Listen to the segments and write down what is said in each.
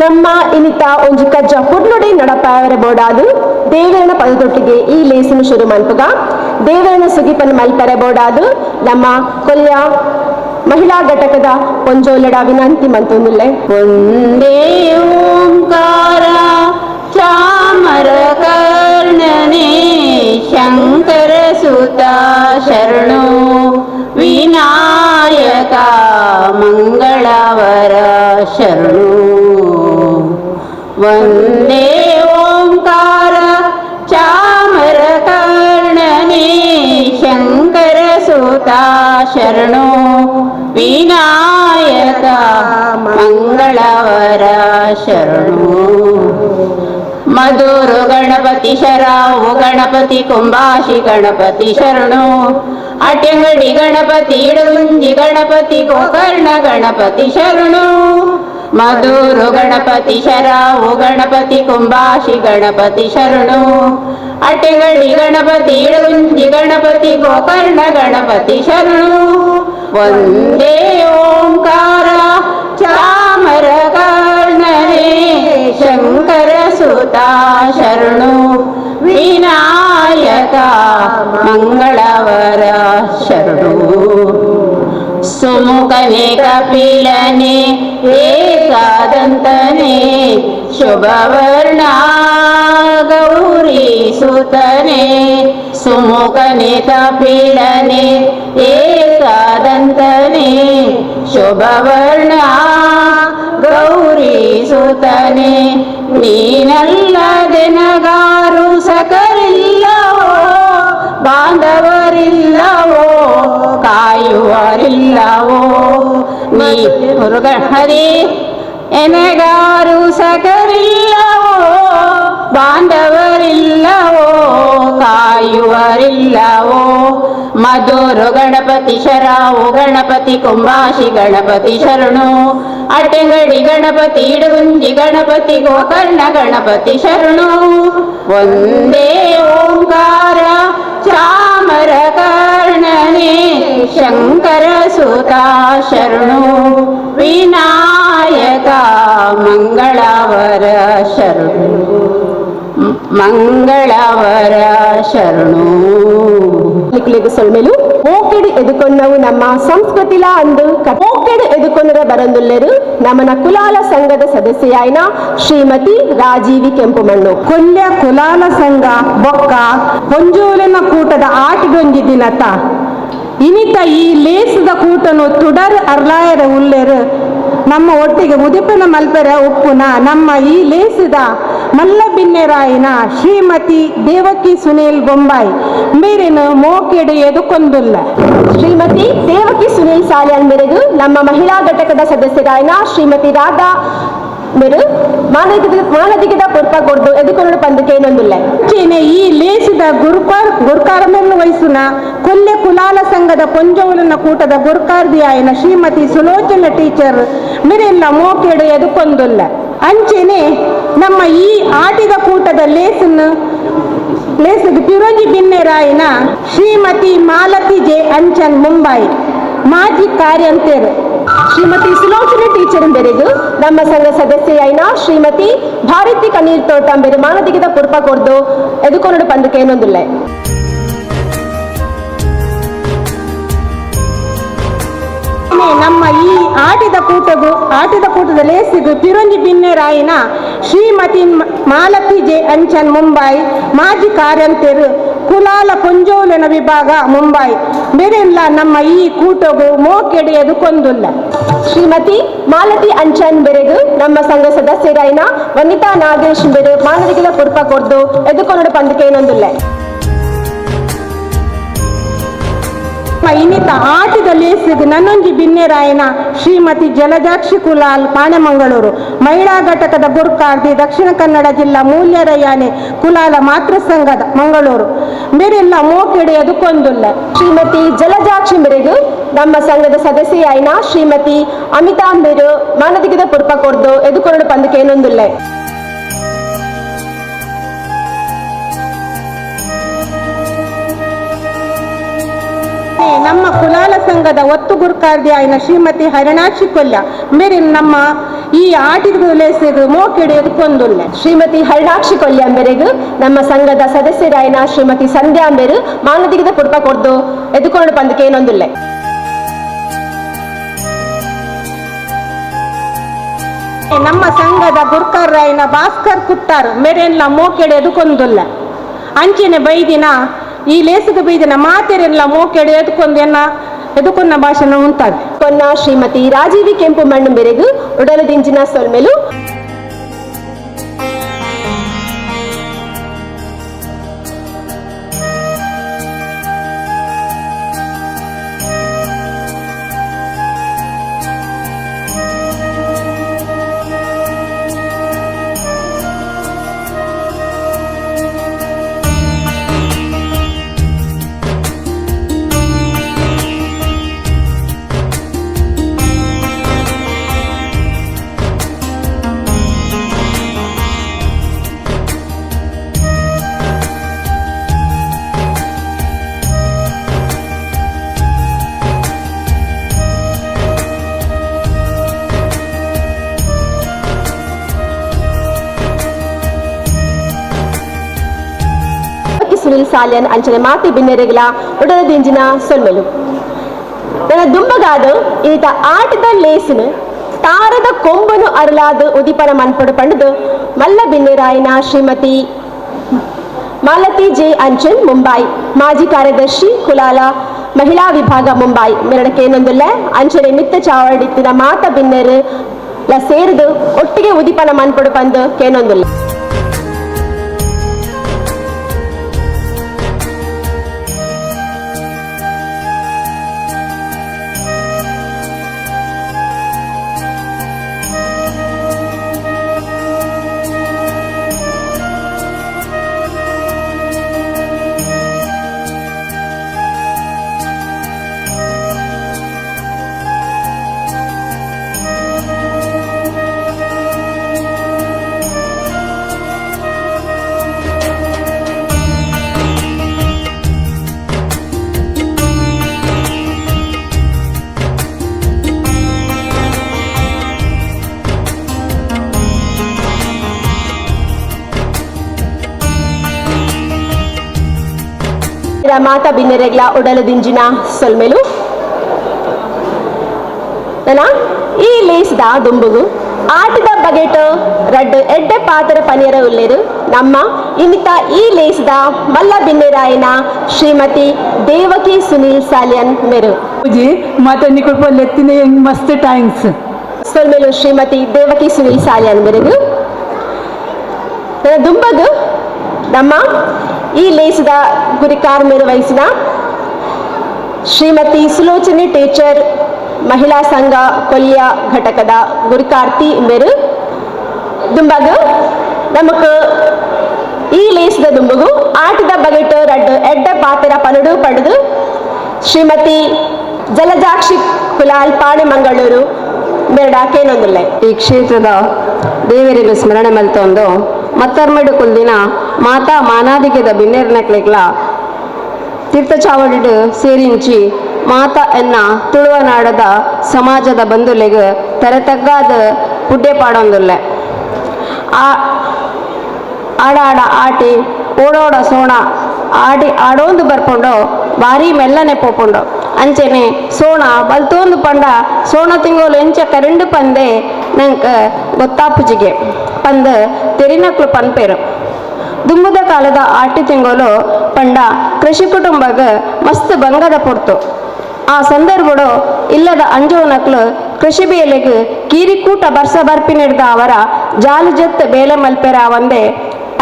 ನಮ್ಮ ಇನಿತ ಒಂಜಿ ಕಜ್ಜ ಪುರ್ನುಡೆ ನಡಪಾವರೆ ಬೋಡಾದು ದೇವರನ ಪದದೊಟ್ಟಿಗೆ ಈ ಲೇಸನ್ನು ಶುರು ಮಲ್ಪುಗ ದೇವರನ ಸುಗಿಪನ್ನು ಮಲ್ಪರೆ ಬೋಡಾದು ನಮ್ಮ ಕೊಲ್ಯ ಮಹಿಳಾ ಘಟಕದ ಪೊಂಜೋಲಡ ವಿನಂತಿ ಮಂತೊಂದುಲ್ಲೆ. ಒಂದೇ ಓಂಕಾರ ಚಾಮರ ಕರ್ಣನೆ ಶಂಕರ ಸುತ ಶರಣೋ ವಿನಾಯಕ ಮಂಗಳವರ ಶರಣೋ. ಒಂದೇ ಓಂಕಾರ ಚಾಮರ ಕರ್ಣನೆ ಶಂಕರ ಸುತ ಶರಣೋ ವಿನಾಯಕ ಮಂಗಳವರ ಶರಣೋ. ಮಧುರು ಗಣಪತಿ ಶರಾವು ಗಣಪತಿ ಕುಂಬಾಶಿ ಗಣಪತಿ ಶರಣೋ. ಅಟ್ಯಂಗಡಿ ಗಣಪತಿ ಇಡಗುಂಜಿ ಗಣಪತಿ ಗೋಕರ್ಣ ಗಣಪತಿ ಶರಣೋ. ಮಧುರು ಗಣಪತಿ ಶರಾವು ಗಣಪತಿ ಕುಂಬಾಶಿ ಗಣಪತಿ ಶರಣೋ. ಅಟ್ಯಂಗಡಿ ಗಣಪತಿ ಇಡಗುಂಜಿ ಗಣಪತಿ ಗೋಕರ್ಣ ಗಣಪತಿ ಶರಣೋ. ಒಂದೇ ಓಂಕಾರ ಚಾಮರ ಕರ್ಣನೆ ಶಂಕರ ಸುತ ಶರಣೋ ವಿನಾಯಕ ಮಂಗಳವರ ಶರಣೋ. ಸುಮುಖನೆ ಕಪಿಲನೆ ಏಕಾದಂತನೆ ಶುಭವರ್ಣ ಗೌರಿ ಸುತನೆ. ಸುಮುಖನೆ ಕಪಿಲನೆ ಏಕಾದಂತನೆ ಶುಭವರ್ಣ ಗೌರಿ ಸುತನೆ. ನೀನಲ್ಲದೆ ನಗಾರು ಸಕರಿಲ್ಲವೋ ಬಾಂಧವರಿಲ್ಲವೋ ಕಾಯುವರಿಲ್ಲವೋ. ನೀ ಮುರುಘ ಹರಿ ಎನಗಾರು ಸಕರಿಲ್ಲವೋ ಬಾಂಧವರಿಲ್ಲವೋ ಕಾಯುವರಿಲ್ಲವೋ. ಮಧುರು ಗಣಪತಿ ಶರಾವು ಗಣಪತಿ ಕುಂಬಾಶಿ ಗಣಪತಿ ಶರಣೋ. ಅಟ್ಟೆಂಗಡಿ ಗಣಪತಿ ಇಡಗುಂಜಿ ಗಣಪತಿ ಗೋಕರ್ಣ ಗಣಪತಿ ಶರಣೋ. ಒಂದೇ ಓಂಕಾರ ಚಾಮರ ಕರ್ಣನೆ ಶಂಕರ ಸುತ ಶರಣೋ ವಿನಾಯಕ ಮಂಗಳವರ ಶರಣೋ ಮಂಗಳವರ ಶರಣೋ. ಸೊಳ್ಮೆಲು ಮೋಕೆಡು ಎದುಕೊಂಡವು ನಮ್ಮ ಸಂಸ್ಕೃತಿಲ ಅಂದು ಮೋಕೆಡು ಎದುಕೊಂಡರ ಬರಂದುಲ್ಲೆರು ನಮ್ಮನ ಕುಲಾಲ ಸಂಘದ ಸದಸ್ಯೆಯಾಯಿನ ಶ್ರೀಮತಿ ರಾಜೀವಿ ಕೆಂಪುಮಣ್ಣು. ಕೊಲ್ಯ ಕುಲಾಲ ಸಂಘ ಬೊಕ್ಕ ಪೊಂಜೋಲಿನ ಕೂಟದ ಆಟಿಡೊಂಜಿ ದಿನತ ಇನಿತ ಈ ಲೇಸದ ಕೂಟನು ತುಡರ್ ಅರ್ಲಾಯರ ಉಲ್ಲೆರು ನಮ್ಮ ಒಟ್ಟಿಗೆ ಮುದಿಪನ ಮಲ್ಪೆರ ಉಪ್ಪುನ ನಮ್ಮ ಈ ಲೇಸದ ಮಲ್ಲಬಿನ್ನೆರಾಯಿನ ಶ್ರೀಮತಿ ದೇವಕಿ ಸುನೀಲ್ ಬೊಂಬಾಯಿ ಮೇರಿನ ಮೋಕೆಡು ಎದುಕೊಂದುಲ್ಲ. ಶ್ರೀಮತಿ ದೇವಕಿ ಸುನೀಲ್ ಸಾಲಿಯನ್ ಮೇರೆಗೂ ನಮ್ಮ ಮಹಿಳಾ ಘಟಕದ ಸದಸ್ಯರಾಯಿನ ಶ್ರೀಮತಿ ರಾಧಾ ಮೇರು ಮಾನದಿಗದ ಪುರ್ಪ ಕೊಡ್ದು ಎದುಕೊಂಡು ಪಂದಕ್ಕೆ ಏನೊಂದಿಲ್ಲ. ಈ ಲೇಸಿದ ಗುರ್ಕಾರಮೆನ್ನು ವಯಸ್ಸುನ ಕೊಲ್ಯ ಕುಲಾಲ ಸಂಘದ ಪೊಂಜೋಲನ ಕೂಟದ ಗುರ್ಕಾರ್ದಿಯಾಯಿನ ಶ್ರೀಮತಿ ಸುಲೋಚನ ಟೀಚರ್ ಮಿರೆಲ್ಲ ಮೋಕೆಡು ಎದುಕೊಂದುಲ್ಲ. ಅಂಚೆನೆ ನಮ್ಮ ಈ ಆಟಿದ ಕೂಟದ ಲೇಸದ ಪಿರೋಜಿ ಬಿನ್ನೆರಾಯಿನ ಶ್ರೀಮತಿ ಮಾಲತಿ ಜೆ ಅಂಚನ್ ಮುಂಬೈ ಮಾಜಿ ಕಾರ್ಯಂತೇರು. ಶ್ರೀಮತಿ ಸುಲೋಚನೆ ಟೀಚರ್ ಬೆರೆದು ನಮ್ಮ ಸಂಘ ಸದಸ್ಯೆಯಾಯಿನ ಶ್ರೀಮತಿ ಭಾರತಿ ಕಣ್ಣೀರ್ ತೋಟ ಬೇರೆ ಮಾನದಿಗದ ಪುರ್ಪ ಕೊಡ್ದು ಎದುಕೊಂಡು ಪಂದಕ್ಕೆ ಏನೊಂದಿಲ್ಲ. ನಮ್ಮ ಈ ಆಟಿದ ಕೂಟದ ಲೇಸಿಗು ಪಿರಂಜಿ ಬಿನ್ನೆರಾಯಿನ ಶ್ರೀಮತಿ ಮಾಲತಿ ಜೆ ಅಂಚನ್ ಮುಂಬೈ ಮಾಜಿ ಕಾರ್ಯಂತೇರು ಕುಲಾಲ ಪೊಂಜೋಲನ ವಿಭಾಗ ಮುಂಬೈ ಬೇರೆಲ್ಲ ನಮ್ಮ ಈ ಕೂಟಗು ಮೋಕೆಡು ಎದುಕೊಂದುಲ್ಲ. ಶ್ರೀಮತಿ ಮಾಲತಿ ಅಂಚನ್ ಬೆರೆದು ನಮ್ಮ ಸಂಘ ಸದಸ್ಯರಾಯಿನ ವನಿತಾ ನಾಗೇಶ್ ಬೆರೆ ಮಾನದಿಗದ ಪುರ್ಪ ಕೊಡ್ದು ಎದುಕೊಂಡು ಪಂದಕ್ಕೆ ಏನೊಂದಿಲ್ಲ. ಇನಿತ ಆಟಿದ ಲೇಸಿಗೆ ನನ್ನೊಂಜಿ ಬಿನ್ನೆರಾಯನ ಶ್ರೀಮತಿ ಜಲಜಾಕ್ಷಿ ಕುಲಾಲ್ ಪಾಣೆಮಂಗಳೂರು ಮಹಿಳಾ ಘಟಕದ ಗುರ್ಕಾರ್ದಿ ದಕ್ಷಿಣ ಕನ್ನಡ ಜಿಲ್ಲಾ ಮೂಲ್ಯರಯಾನೆ ಕುಲಾಲ ಮಾತೃ ಸಂಘದ ಮಂಗಳೂರು ಮೇರೆಲ್ಲ ಮೋಕೆಡೆ ಎದುಕೊಂದುಲ್ಲ. ಶ್ರೀಮತಿ ಜಲಜಾಕ್ಷಿ ಮೇರೆಗೂ ನಮ್ಮ ಸಂಘದ ಸದಸ್ಯೆಯಾಯಿನ ಶ್ರೀಮತಿ ಅಮಿತಾ ಮೇರು ಮಾನದಿಗದ ಪುರ್ಪ ಕೊಡ್ದು ಎದುಕೊಂಡು ಪಂದಕ್ಕೆ ಏನೊಂದಿಲ್ಲ. ನಮ್ಮ ಕುಲಾಲ ಸಂಘದ ಒತ್ತು ಗುರುಕಾರ್ದಿ ಆಯ್ನ ಶ್ರೀಮತಿ ಹರಿಣಾಕ್ಷಿ ಕೊಲ್ಯ ಮೇರೆ ನಮ್ಮ ಈ ಆಟಿದ ಲೇಸದು ಮೋಕೆಡೆ ಎದುಕೊಂದುಲ್ಲ ಶ್ರೀಮತಿ ಹರಿಣಾಕ್ಷಿ ಕೊಲ್ಯ ಅಂಬೆರೆಗು ನಮ್ಮ ಸಂಘದ ಸದಸ್ಯರಾಯಿನ ಶ್ರೀಮತಿ ಸಂಧ್ಯಾ ಅಂಬೆರು ಮಾನದಿಗದ ಪುಡ್ಪ ಕೊಡ್ದು ಎದುಕೊಂಡು ಬಂದಕ್ಕೆ ಏನೊಂದುಲ್ಲೆ. ನಮ್ಮ ಸಂಘದ ಗುರ್ಕರ್ರಾಯಿನ ಭಾಸ್ಕರ್ ಕುತ್ತಾರ್ ಮೇರೆಲ್ಲ ಮೋಕೆಡೆ ಎದುಕೊಂದುಲ್ಲ ಅಂಚೆನೆ ಬೈದಿನ ಈ ಲೇಸಿಗೆ ಬೈದಿನ ಮಾತೆರೆಲ್ಲ ಮೋಕೆಡೆ ಎದುಕೊಂದೆನ್ನ ಎದುಕೊನ್ನ ಭಾಷಣ ಉಂಟಾಗ ಕೊನ್ನ ಶ್ರೀಮತಿ ರಾಜೀವಿ ಕೆಂಪು ಮಣ್ಣು ಬೆರೆಗು ಉಡಲು ದಿಂಜಿನ ಸೊಲ್ಮೆಲು ಸುನಿಲ್ ಸಾಲ್ಯನ್ ಅಂಚನೆ ಮಾತೆ ಬಿನ್ನೆರೆಗಳ ಉಡಲ ದಿಂಜಿನ ಸೊಲ್ಮೆಲು ನನ್ನ ದುಂಬಗಾದು ಈತ ಆಟದ ಲೇಸಿನ ತಾರದ ಕೊಂಬನು ಅರಲಾದು ಉದಿಪನ ಮನ್ಪಡು ಪಂಡದು ಮಲ್ಲ ಬಿನ್ನೆರಾಯಿನ ಶ್ರೀಮತಿ ಮಾಲತಿ ಜೆ ಅಂಚನ್ ಮುಂಬೈ ಮಾಜಿ ಕಾರ್ಯದರ್ಶಿ ಕುಲಾಲ ಮಹಿಳಾ ವಿಭಾಗ ಮುಂಬೈ ಮೆರಡಕ್ಕೆ ಏನೊಂದುಲ್ಲ ಅಂಚನೆ ನಿತ್ಯ ಚಾವಡಿತ್ತಿನ ಮಾತ ಬಿನ್ನೆರು ಸೇರಿದು ಒಟ್ಟಿಗೆ ಉದಿಪನ ಮನ್ಪಡು ಬಂದು ಕೇನೊಂದುಲ್ಲ. ಮಾತ ಬಿನ್ನೆರೆಗ್ಲ ಉಡಲು ದಿಂಜಿನ ಸೊಲ್ಮೆಲು ಈ ಲೇಸ್ದ ದುಂಬುಗು ಆಟದ ಬಗೆಟ್ ರಡ್ಡು ಎಡ್ಡೆ ಪಾತ್ರ ಪನಿಯರ ಉಲ್ಲೇರು ನಮ್ಮ ಇನ್ನಿತ ಈ ಲೇಸ್ದ ಮಲ್ಲ ಬಿನ್ನೆರಾಯನ ಶ್ರೀಮತಿ ದೇವಕಿ ಸುನೀಲ್ ಸಾಲ್ಯನ್ ಮೆರು ಮಾತನ್ನಿ ಕೊಡ್ಪಲ್ಲೆತ್ತಿನ ಮಸ್ತ್ ಥ್ಯಾಂಕ್ಸ್ ಸೊಲ್ಮೆಲು ಶ್ರೀಮತಿ ದೇವಕಿ ಸುನೀಲ್ ಸಾಲ್ಯನ್ ಮೆರುಗು ದುಂಬಗು ನಮ್ಮ ಈ ಲೇಸದ ಗುರಿಕಾರ್ ನಿರ್ವಹಿಸಿದ ಶ್ರೀಮತಿ ಸುಲೋಚನೆ ಟೀಚರ್ ಮಹಿಳಾ ಸಂಘ ಕೊಲ್ಯ ಘಟಕದ ಗುರಿಕಾರ್ತಿ ಮೆರು ದುಂಬಗು ನಮಕ್ ಈ ಲೇಸದ ದುಂಬುಗು ಆಟದ ಬಗೆಟ್ ರಡ್ಡು ಎಡ್ಡ ಪಾತ್ರ ಪನಡು ಪಡೆದು ಶ್ರೀಮತಿ ಜಲಜಾಕ್ಷಿ ಕುಲಾಲ್ ಪಾಣೆ ಮಂಗಳೂರು ಮೆರಡಾಕೇನೊಂದಿಲ್ಲ. ಈ ಕ್ಷೇತ್ರದ ದೇವರಿಗೆ ಸ್ಮರಣೆ ಮಲ್ತೊಂದು ಮತ್ತರ್ಮೆಡು ಕುಲ್ದಿನ ಮಾತಾ ಮಾನಾದಿಗೆದ ಬಿನ್ನೆರ್ನಕ್ಲೆಗ್ಲ ತೀರ್ಥಚಾವಡಿಡು ಸೇರಿಂಚಿ ಮಾತಾ ಎನ್ನ ತುಳುವನಾಡದ ಸಮಾಜದ ಬಂಧುಲೆಗ್ ತರತಗ್ಗಾದ ಪುಡ್ಡೆ ಪಾಡೊಂದುಲ್ಲೆ ಆಡ ಆಟಿ ಓಡೋಡ ಸೋಣ ಆಡಿ ಆಡೋಂದು ಬರ್ಕೊಂಡು ಭಾರಿ ಮೆಲ್ಲನೆ ಪೋಪುಂಡು ಅಂಚೆನೆ ಸೋಣ ಬಲ್ತೋಂದು ಪಂಡ ಸೋಣ ತಿಂಗೋಲು ಎಂಚ ಕರೆಂಡು ಪಂದೆ ನಂಗೆ ಗೊತ್ತಾಪುಜಿಗೆ ಪಂದ ತೆರಿನಕ್ಲು ಪನ್ಪೇರು ದುಂಬುದ ಕಾಲದ ಆಟಿ ತಿಂಗೋಲು ಪಂಡ ಕೃಷಿ ಕುಟುಂಬಗ ಮಸ್ತ್ ಬಂಗದ ಪೊರ್ತು ಆ ಸಂದರ್ಭಡು ಇಲ್ಲದ ಅಂಜೋನಕ್ಲು ಕೃಷಿ ಬೇಲೆಗ್ ಕೀರಿಕೂಟ ಬರ್ಸ ಬರ್ಪಿನಿಡ್ದ ಅವರ ಜಾಲು ಜತ್ ಬೇಲೆ ಮಲ್ಪೆರ ಒಂದೇ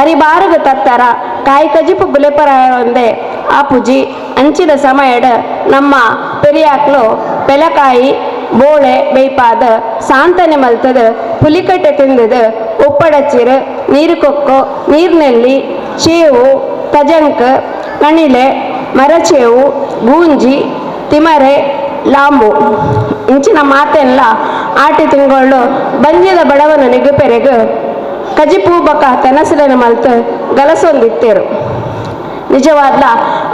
ಅರಿಬಾರಗ ತತ್ತರ ಕಾಯಿ ಕಜಿಪು ಬುಲೆಪರಾಯ ಒಂದೇ ಆ ಪೂಜಿ ಅಂಚಿದ ಸಮಯಡ ನಮ್ಮ ಪೆರಿಯಾಕ್ಲು ಪೆಲಕಾಯಿ ಬೋಳೆ ಬೇಯ್ಪಾದ ಸಾಂತನೆ ಮಲ್ತದ ಹುಲಿಕಟ್ಟೆ ತಿಂದದ ಉಪ್ಪಡಚ್ಚಿರು ನೀರು ಕೊಕ್ಕೋ ನೀರ್ನೆಲ್ಲಿ ಚೇವು ತಜಂಕ್ ಕಣಿಲೆ ಮರಚೇವು ಗೂಂಜಿ ತಿಮರೆ ಲಾಂಬು ಇಂಚಿನ ಮಾತೆಲ್ಲ ಆಟಿ ತಿಂಗಳು ಬಂದ್ಯದ ಬಡವನ ನಿಗುಪೆರೆಗು ಕಜಿಪೂ ಬಕ ತೆನಸಿನ ಮಲ್ತು ಗಲಸೊಂದಿತ್ತೇರು ನಿಜವಾದ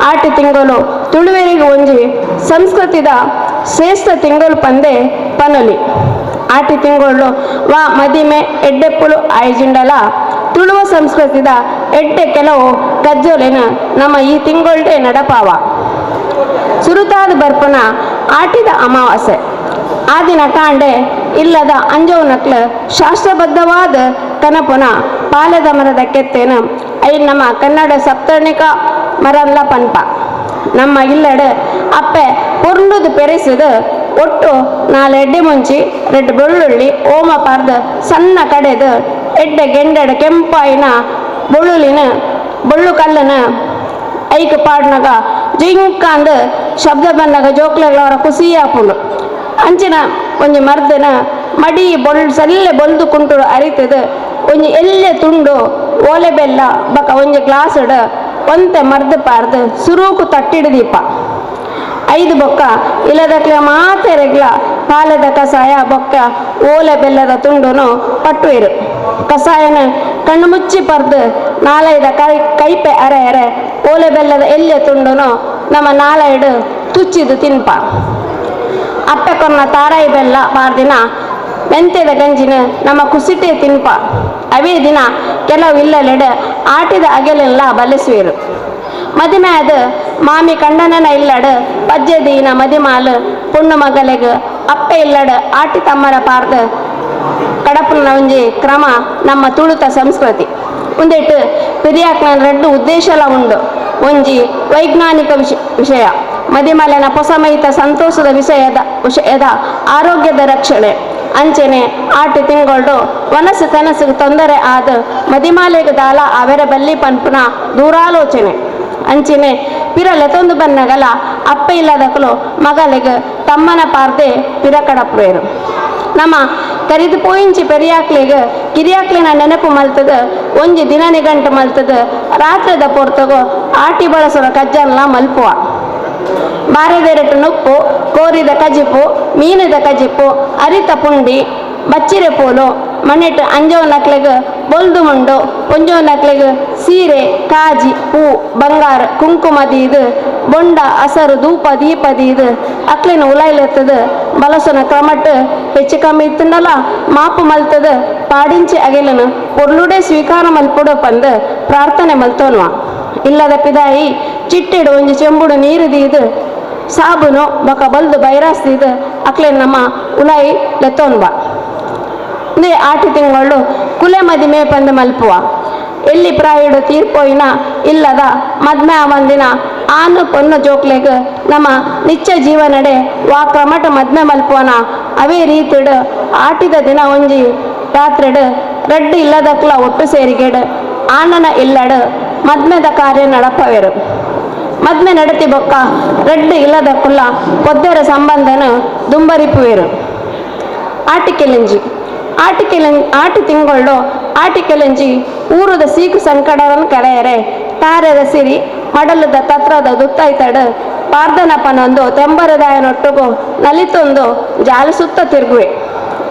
ಆಟಿ ತಿಂಗಳು ತುಳುವೆರಿಗೆ ಒಂಜಿ ಸಂಸ್ಕೃತಿದ ಶ್ರೇಷ್ಠ ತಿಂಗಳು ಪಂದೆ ಪನೊಲಿ. ಆಟಿ ತಿಂಗಳು ವಾ ಮದಿಮೆ ಎಡ್ಡೆಪ್ಪುಳು ಆಯ್ಜಿಂಡಲ ತುಳುವ ಸಂಸ್ಕೃತಿದ ಎಡ್ಡೆ ಕೆಲವು ಕಜ್ಜೋಲೆನ ನಮ್ಮ ಈ ತಿಂಗಳೇ ನಡಪಾವ. ಸುರುತಾದ ಬರ್ಪನ ಆಟಿದ ಅಮಾವಾಸ್ಯೆ ಆ ದಿನ ಕಾಂಡೆ ಇಲ್ಲದ ಅಂಜವನಕ್ಲ ಶಾಸ್ತ್ರಬದ್ಧವಾದ ಕನಪುನ ಪಾಲದ ಮರದ ಕೆತ್ತೇನ ಐ ನಮ್ಮ ಕನ್ನಡ ಸಪ್ತರ್ಣಿಕ ಮರಲ್ಲ ಪನ್ಪ. ನಮ್ಮ ಇಲ್ಲಡೆ ಅಪ್ಪೆ ಪುರ್ಣದು ಪೆರೆಸಿದ ಒಟ್ಟು 4 ಎಡ್ಡೆ ಮುಂಚಿ 2 ಬೆಳ್ಳುಳ್ಳಿ ಓಮ ಪಾರ್ದ ಸಣ್ಣ ಕಡೆದು ಎಡ್ಡೆ ಗೆಂಡೆಡ ಕೆಂಪಾಯಿನ ಬೊಳ್ಳು ಕಲ್ಲನ ಐಕ ಪಾಡ್ನಾಗ ಜಿಂಕಾಂದ ಶಬ್ದ ಬಂದಾಗ ಜೋಕ್ಲೆಗಳವರ ಖುಷಿ ಹಾಪುಂಡು. ಅಂಚಿನ ಒಂಜಿ ಮರ್ದನ ಮಡಿ ಸಲ್ಲೆ ಬೊಲ್ದು ಕುಂಟು ಅರಿತದ ಒಂಜಿ ಎಲ್ಲೆ ತುಂಡು ಓಲೆ ಬೆಲ್ಲ ಬಕ ಒಂಜಿ ಗ್ಲಾಸ್ಡ್ ಒಂತೆ ಮರ್ದ ಪಾರ್ದು ಸುರೂಕು ತಟ್ಟಿಡು ದೀಪ 5 ಬೊಕ್ಕ ಇಲ್ಲದಕ್ಲ ಮಾತೆರೆಗ್ಲ ಪಾಲದ ಕಸಾಯ ಬೊಕ್ಕ ಓಲೆ ಬೆಲ್ಲದ ತುಂಡುನು ಪಟ್ಟುವೆರು. ಕಸಾಯನ ಕಣ್ಣು ಮುಚ್ಚಿ ಪರ್ದು 4 ಕೈಪೆ ಅರೆ ಓಲೆ ಬೆಲ್ಲದ ಎಲ್ಲೆ ತುಂಡುನು ನಮ್ಮ 4 ತುಚ್ಚಿದು ತಿನ್ಪ. ಅಪ್ಪೆ ಕೊನ್ನ ತಾರಾಯಿ ಬೆಲ್ಲ ಮಾರ್ದಿನ ಮೆಂತೆದ ಗಂಜಿನ ನಮ್ಮ ಕುಸಿಟೆ ತಿನ್ಪ. ಅವೇ ದಿನ ಕೆಲವು ಇಲ್ಲಲೆಡೆ ಆಟಿದ ಅಗೆಲೆಲ್ಲ ಬಲಿಸುವೆರು. ಮದಿಮೆ ಆದ ಮಾಮಿ ಕಂಡನನ ಇಲ್ಲಡ ಪಜ್ಜೆ ದೀನ ಮದಿಮಾಲು ಪುಣ್ಣು ಮಗಲೆಗ ಅಪ್ಪೆ ಇಲ್ಲಡ ಆಟಿ ತಮ್ಮರ ಪಾರ್ದ ಕಡಪನ ಒಂಜಿ ಕ್ರಮ ನಮ್ಮ ತುಳುತ ಸಂಸ್ಕೃತಿ. ಉಂದೆಟ್ಟು ಪಿರಿಯಾಕ್ನ 2 ಉದ್ದೇಶಲ ಉಂಡು. ಒಂಜಿ ವೈಜ್ಞಾನಿಕ ವಿಷಯ ಮದಿಮಲೆನ ಹೊಸಮೈತ ಸಂತೋಷದ ವಿಷಯದ ಆರೋಗ್ಯದ ರಕ್ಷಣೆ. ಅಂಚೆನೆ ಆಟಿ ತಿಂಗಳು ವನಸು ಕನಸಿಗೆ ತೊಂದರೆ ಆದ ಮದಿಮಾಲೆಗೆ ದಾಲ ಅವರ ಬಲ್ಲಿ ಪನ್ಪುನ ದೂರಾಲೋಚನೆ. ಅಂಚಿನೆ ಪಿರಲೆತೊಂದು ಬನ್ನಗಲ ಅಪ್ಪ ಇಲ್ಲದಕ್ಕಲು ಮಗಲಿಗೆ ತಮ್ಮನ ಪಾರ್ದೆ ಪಿರ ಕಡಪುವೇರು. ನಮ್ಮ ಕರಿದು ಪೋಯಿಂಚಿ ಪೆರಿಯಾಕ್ಲಿಗೆ ಕಿರಿಯಾಕ್ಲಿನ ನೆನಪು ಮಲ್ತದ ಒಂಜಿ ದಿನ ನಿಗಂಟು ಮಲ್ತದ ರಾತ್ರಿದ ಪೊರ್ತಗೋ ಆಟಿ ಬಳಸೋ ಕಜ್ಜನ್ಲ ಮಲ್ಪುವ. ಬಾರೆದೆರಟು ನುಪ್ಪು ಕೋರಿದ ಕಜಿಪು ಮೀನದ ಕಜಿಪು ಅರಿತ ಪುಂಡಿ ಬಚ್ಚಿರೆ ಪೋಲು ಮನೆಟ್ಟು ಅಂಜವ ನಕ್ಲೆಗೆ ಬೊಲ್ದು ಮುಂಡು ಒಂಜವ ನಕ್ಲೆಗೆ ಸೀರೆ ಕಾಜಿ ಹೂ ಬಂಗಾರ ಕುಂಕುಮದೀದು ಬೊಂಡ ಹಸರು ಧೂಪ ದೀಪದೀದು ಅಕ್ಲಿನ ಉಲಾಯ್ಲೆತ್ತದ ಬಲಸನ ಕ್ರಮಟ್ಟು ಹೆಚ್ಚು ಕಮ್ಮಿ ಇತ್ತಂಡಲ್ಲ ಮಾಪು ಮಲ್ತದ ಪಾಡಿಂಚಿ ಅಗೆಲನು ಪೊರ್ಲುಡೆ ಸ್ವೀಕಾರ ಮಲ್ಪುಡು ಪಂದು ಪ್ರಾರ್ಥನೆ ಮಲ್ತೋನ್ವ. ಇಲ್ಲದ ಪಿದಾಯಿ ಚಿಟ್ಟಿಡು ಒಂಜಿ ಚೆಂಬುಡು ನೀರು ದೀದು ಸಾಬುನು ಬೊಕ ಬಲ್ದು ಬೈರಾಸ್ದಿದು ಅಕ್ಲೆ ನಮ್ಮ ಉಲಾಯಿ ಲೆತ್ತೋನ್ವ. ಇಂದೇ ಆಟಿ ತಿಂಗಳು ಕುಲೆ ಮದಿಮೆ ಪಂದು ಮಲ್ಪುವ. ಎಲ್ಲಿ ಪ್ರಾಯುಡು ತೀರ್ಪೋಯಿನ ಇಲ್ಲದ ಮದ್ಮೆ ಆವಂದಿನ ಆನು ಪೊನ್ನು ಜೋಕ್ಲೆಗ್ ನಮ್ಮ ನಿತ್ಯ ಜೀವನಡೆ ವಾ ಕ್ರಮಟ ಮದ್ಮೆ ಮಲ್ಪುವನ ಅವೇ ರೀತಿಡು ಆಟಿದ ದಿನ ಒಂಜಿ ರಾತ್ರಿಡು 2 ಇಲ್ಲದಕ್ಲ ಒಟ್ಟು ಸೇರಿಗೆಡು ಆನನ ಇಲ್ಲಡು ಮದ್ಮೆದ ಕಾರ್ಯ ನಡಪವೆರು. ಮದ್ಮೆ ನಡತಿ ಬೊಕ್ಕ 2 ಇಲ್ಲದಕ್ಕುಲ್ಲ ಪೊದ್ದೆರ ಸಂಬಂಧನ ದುಂಬರಿಪುವೆರು. ಆಟಿ ತಿಂಗಳು ಆಟಿಕೆಲೆಂಜಿ ಊರದ ಸೀಕು ಸಂಕಟವನ್ನು ಕಳೆಯರೆ ತಾರೆದ ಸಿರಿ ಮಡಲದ ತತ್ರದ ದುತ್ತೈತಡು ಪಾರ್ದನಪ್ಪನೊಂದು ತೆಂಬರದಾಯನೊಟ್ಟುಗು ನಲಿತೊಂದು ಜಾಲು ಸುತ್ತ ತಿರುಗುವೆ.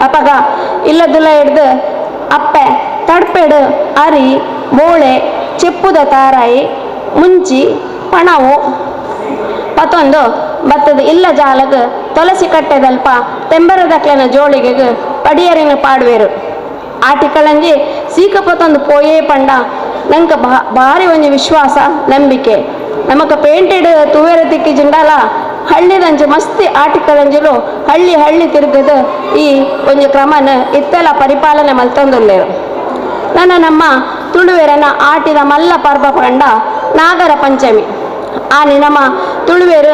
ಅಪಗ ಇಲ್ಲದುಲ್ಲ ಹಿಡ್ದು ಅಪ್ಪೆ ತಡ್ಪೆಡು ಅರಿ ಬೋಳೆ ಚೆಪ್ಪುದ ತಾರಾಯಿ ಮುಂಚಿ ಪಣವು ಮತ್ತೊಂದು ಬತ್ತದ ಇಲ್ಲ ಜಾಲಗ ತುಳಸಿ ಕಟ್ಟೆದಲ್ಪ ತೆಂಬರದಕ್ಲೆನ ಜೋಳಿಗೆಗೆ ಪಡಿಯರಿನ ಪಾಡುವೆರು. ಆಟಿಕಳಂಜಿ ಸೀಕಪತ್ತೊಂದು ಪೋಯೇ ಪಂಡ ನಂಗೆ ಭಾರಿ ಒಂಜಿ ವಿಶ್ವಾಸ ನಂಬಿಕೆ. ನಮಕ ಪೇಂಟೆಡ್ ತೂವೆರ ತಿಕ್ಕಿ ಜಿಂಡಲ ಹಳ್ಳಿದಂಜು ಮಸ್ತಿ ಆಟಿಕಳಂಜಿಲು ಹಳ್ಳಿ ತಿರುಗದ ಈ ಒಂಜಿ ಕ್ರಮನ ಇತ್ತೆಲ್ಲ ಪರಿಪಾಲನೆ ಮಲ್ತೊಂದುಲ್ಲೇರು. ನಮ್ಮ ತುಳುವೆರನ ಆಟಿದ ಮಲ್ಲ ಪರ್ಬ ಪಂಡ ನಾಗರ ಪಂಚಮಿ. ಆನಿ ನಮ್ಮ ತುಳುವೆರು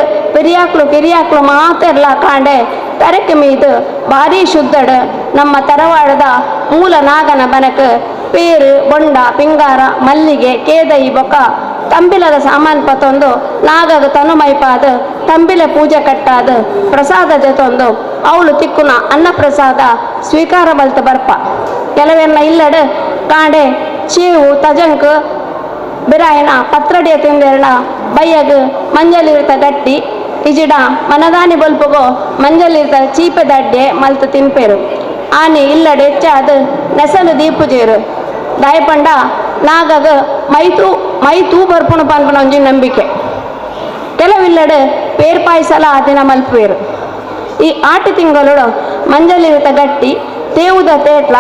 ಕಿರಿಯಾಕ್ಲು ಮಾತೆರ್ಲ ಕಾಂಡೆ ತರಕೆ ಮೀದು ಭಾರಿ ಶುದ್ಧಡು ನಮ್ಮ ತರವಾಡದ ಮೂಲ ನಾಗನ ಬನಕ್ ಪೇರು ಬೊಂಡ ಪಿಂಗಾರ ಮಲ್ಲಿಗೆ ಕೇದೈ ಬೊಕ್ಕ ತಂಬಿಲದ ಸಾಮಾನ್ ಪತ್ತೊಂದು ನಾಗಗ ತನುಮೈಪಾದ ತಂಬಿಲೆ ಪೂಜೆ ಕಟ್ಟಾದ ಪ್ರಸಾದ ಜೊತೊಂದು ಅವಳು ತಿಕ್ಕುನ ಅನ್ನ ಪ್ರಸಾದ ಸ್ವೀಕಾರ ಬಲ್ತ ಬರ್ಪ. ಕೆಲವೆಲ್ಲ ಇಲ್ಲಡು ಕಾಂಡೆ ಚೀವು ತಜಂಕ್ ಬಿರಾಯನ ಪತ್ರಡಿಯ ತಿಂದೆರಣ ಬಯ್ಯಗ್ ಮಂಜಲಿರ್ತ ಗಟ್ಟಿ ಇಜಿಡ ಮನದಾನಿ ಬಲ್ಪುಗೋ ಮಂಜಲಿರ್ತ ಚೀಪೆ ದಡ್ಡೆ ಮಲ್ತು ತಿನ್ಪೇರು. ಆನೆ ಇಲ್ಲಡೆ ಹೆಚ್ಚಾದ ನೆಸಲು ದೀಪುಜೇರು ದಾಯಪಂಡ ನಾಗಾಗ ಮೈತೂ ಬರ್ಪುಣು ಪನ್ಪನ ಒಂಜಿ ನಂಬಿಕೆ. ಕೆಲವಿಲ್ಲಡೆ ಪೇರ್ ಪಾಯಸಲ ಆದಿನ ಮಲ್ಪೇರು. ಈ ಆಟಿ ತಿಂಗಳು ಮಂಜಲಿರಿತ ಗಟ್ಟಿ, ತೇವುದ ತೇಟ್ಲ,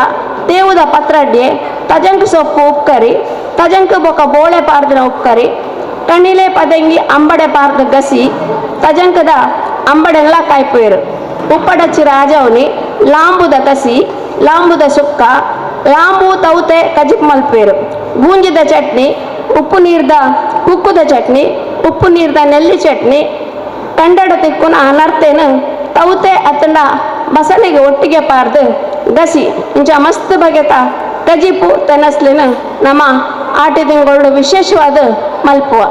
ತೇವುದ ಪತ್ರಡ್ಡೆ, ತಜಂಕ್ ಸೊಪ್ಪು ಉಪ್ಕರಿ, ತಜಂಕ್ ಬೊಕ ಬೋಳೆ ಪಾರ್ದಿನ ಉಪ್ಕರಿ, ಕಣ್ಣಿಲೆ ಪದಂಗಿ ಅಂಬಡೆ ಪಾರ್ದ ಗಸಿ, ತಜಂಕದ ಅಂಬಡೆಲ್ಲ ಕಾಯ್ಪೇರು. ಉಪ್ಪಡಚ್ಚಿ ರಾಜವನಿ, ಲಾಂಬುದ ಕಸಿ, ಲಾಂಬುದ ಸುಕ್ಕ, ಲಾಂಬು ತೌತೆ ಕಜಿಪ್ ಮಲ್ಪೇರು. ಗೂಂಜಿದ ಚಟ್ನಿ, ಉಪ್ಪು ನೀರ್ದ ಕುಕ್ಕುದ ಚಟ್ನಿ, ಉಪ್ಪು ನೀರ್ದ ನೆಲ್ಲಿ ಚಟ್ನಿ, ಕಂಡಡ ತಿಕ್ಕುನ ನರ್ತೇನು ತೌತೆ ಅತ್ತಂಡ ಬಸಳೆಗೆ ಒಟ್ಟಿಗೆ ಪಾರ್ದು ಗಸಿ ಇಂಚ ಮಸ್ತ್ ಬಗೆತ ಕಜಿಪು ತನಸ್ಲಿನ ನಮ್ಮ ಆಟಿ ತಿಂಗಳು ವಿಶೇಷವಾದ ಮಲ್ಪುವ.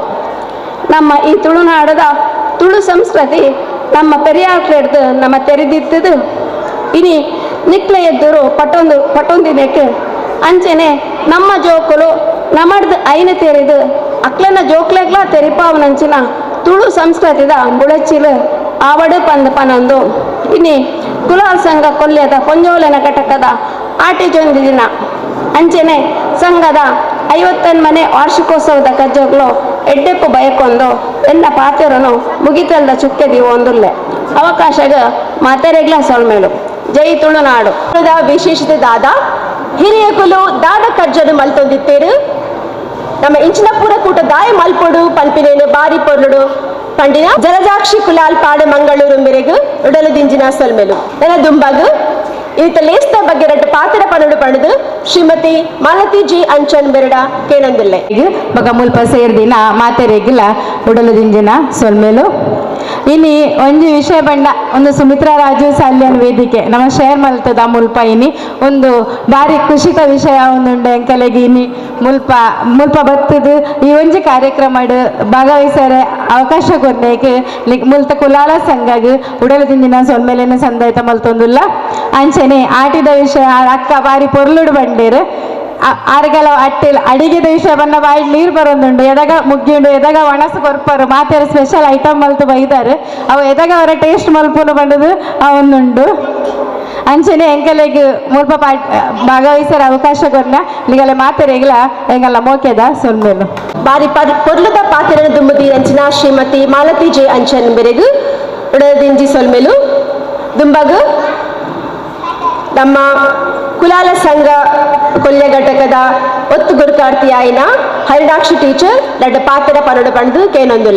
ನಮ್ಮ ಈ ತುಳುನಾಡದ ತುಳು ಸಂಸ್ಕೃತಿ ನಮ್ಮ ಪೆರಿಯಾಕ್ಲೆಡ್ದು ನಮ್ಮ ತೆರೆದಿತ್ತದು ಇನಿ ನಿಕ್ಲ ಎದ್ದರು ಪಟೊಂದಿನಕ್ಕೆ ಅಂಚೆನೆ ನಮ್ಮ ಜೋಕುಲು ನಮ್ಮಡ್ದು ಐನ ತೆರೆದು ಅಕ್ಲನ ಜೋಕ್ಲೆಗ್ಲ ತೆರಿಪಾವನಂಚಿನ ತುಳು ಸಂಸ್ಕೃತಿದ ಬುಳಚಿಲು ಆವಡು ಪಂದ್ ಪನೊಂದು ಇನಿ ಕುಲಾಲ್ ಸಂಘ ಕೊಲ್ಯದ ಪೊಂಜೋಲನ ಘಟಕದ ಆಟಿ ಜೊಂದಿ ದಿನ ಅಂಚೆನೆ ಸಂಘದ 50ನೇ ವಾರ್ಷಿಕೋತ್ಸವದ ಕಜ್ಜಗಳು ಎಡ್ಡೆಪ್ಪು ಬಯಕೊಂದು ಎಲ್ಲ ಪಾತ್ರನು ಮುಗಿತಲ್ದ ಚುಕ್ಕೆದಿ ಒಂದುಲ್ಲೆ ಅವಕಾಶಗ ಮಾತೆರೆಗ್ಲ ಸೊಳ್ಮೇಳು. ಜೈ ತುಳುನಾಡು. ವಿಶೇಷತೆ ದಾದ ಹಿರಿಯ ಕುಲು ದಾದ ಕಜ್ಜನು ಮಲ್ತೊಂದಿತ್ತೇರು. ನಮ್ಮ ಇಂಚಿನ ಪೂರ ಕೂಟ ದಾಯ ಮಲ್ಪೊಡು ಪಂಪಿನೇನು ಬಾರಿ ಪೊರ್ಲುಡು ಪಂಡಿನ ಜಲಜಾಕ್ಷಿ ಕುಲಾಲ್ ಪಾಡೆ ಮಂಗಳೂರು ಮೆರೆಗು ಉಡಲು ದಿಂಜಿನ ಸೊಲ್ಮೆಲು ನನ್ನ ದುಂಬಾಗು ಈತ ಲೇಸ್ತ ಬಗ್ಗೆ ರಟ್ಟು ಪಾತ್ರ ಪನಡು ಪಣದು ಶ್ರೀಮತಿ ಮಾಲತಿ ಜಿ ಅಂಚನ್ ಬೆರಡ ಕೇನಂದಿಲ್ಲೆ ಬಗ ಮುಲ್ಪ ಸೇರ್ದಿನ ಮಾತೆರೆಗಿಲ್ಲ ಉಡಲು ದಿಂಜಿನ ಸೊಲ್ಮೇಲು. ಇನಿ ಒಂಜಿ ವಿಷಯ ಬಂಡ ಒಂದು ಸುಮಿತ್ರಾ ರಾಜು ಸಾಲ್ಯನ್ ವೇದಿಕೆ ನಮ್ಮ ಶೇರ್ ಮಲ್ತದ ಮುಲ್ಪ ಇನಿ ಒಂದು ಬಾರಿ ಖುಷಿತ ವಿಷಯ ಒಂದುಂಡೆ ಎಂಕಲೆಗೆ ಇನಿ ಮುಲ್ಪ ಬತ್ತದು ಈ ಒಂಜಿ ಕಾರ್ಯಕ್ರಮ ಭಾಗವಹಿಸರೆ ಅವಕಾಶ ಕೊರ್ನೇಗೆ ಮುಲ್ತ ಕುಲಾಲ ಸಂಘಗ್ ಉಡಲು ದಿಂಜಿನ ಸೊಲ್ಮೇಲಿನ ಸಂದಾಯಿತ ಮಲ್ತೊಂದುಲ್ಲ ಅಂಚನೆ ಆಟಿದ ವಿಷಯ ಅಕ್ಕ ಬಾರಿ ಪೊರ್ಲುಡು ಬಂಡೇರು ಆರ್ಗಲ ಅಟ್ಟಿಲ್ ಅಡಿಗೆದ ವಿಷಯ ಬನ್ನ ಬಾಯಿ ನೀರು ಬರೋದುಂಡು ಎದಾಗ ಮುಗ್ಗಿಂಡು ಎದಾಗ ಒಣಸು ಕೊರ್ಪರು ಮಾತೆರ ಸ್ಪೆಷಲ್ ಐಟಮ್ ಮಲ್ತು ಬೈದಾರು ಅವು ಎದಾಗ ಅವರ ಟೇಸ್ಟ್ ಮಲ್ಪುನು ಬಂದದು ಅವೊಂದುಂಡು ಅಂಚನೆ ಎಂಕಲೆಗ್ ಮುಲ್ಪ ಭಾಗವಹಿಸರ ಅವಕಾಶ ಕೊರ್ನ ಈಗಲೇ ಮಾತೆರೆಗಿಲ ಎಂಗಲ್ಲ ಮೋಕೆದ ಸೊಲ್ಮೇಲು ಬಾರಿ ಪೊರ್ಲುದ ಪಾತ್ರ ದುಂಬುದಿ ಅಂಚಿನ ಶ್ರೀಮತಿ ಮಾಲತಿ ಜೆ ಅಂಚನ್ ಬೆರೆಗು ಉಡದಿಂಜಿ ಸೊಲ್ಮೇಲು ದುಂಬಗು ನಮ್ಮ ಕುಲಾಲ ಸಂಘ ಕೊಲ್ಯ ಘಟಕದ ಒತ್ತು ಗುರುಕಾರ್ತಿ ಆಯ್ನ ಹರಿದಾಕ್ಷಿ ಟೀಚರ್ ದಡ್ಡ ಪಾತ್ರ ಪರಡು ಪಂಡು ಕೇನೊಂದು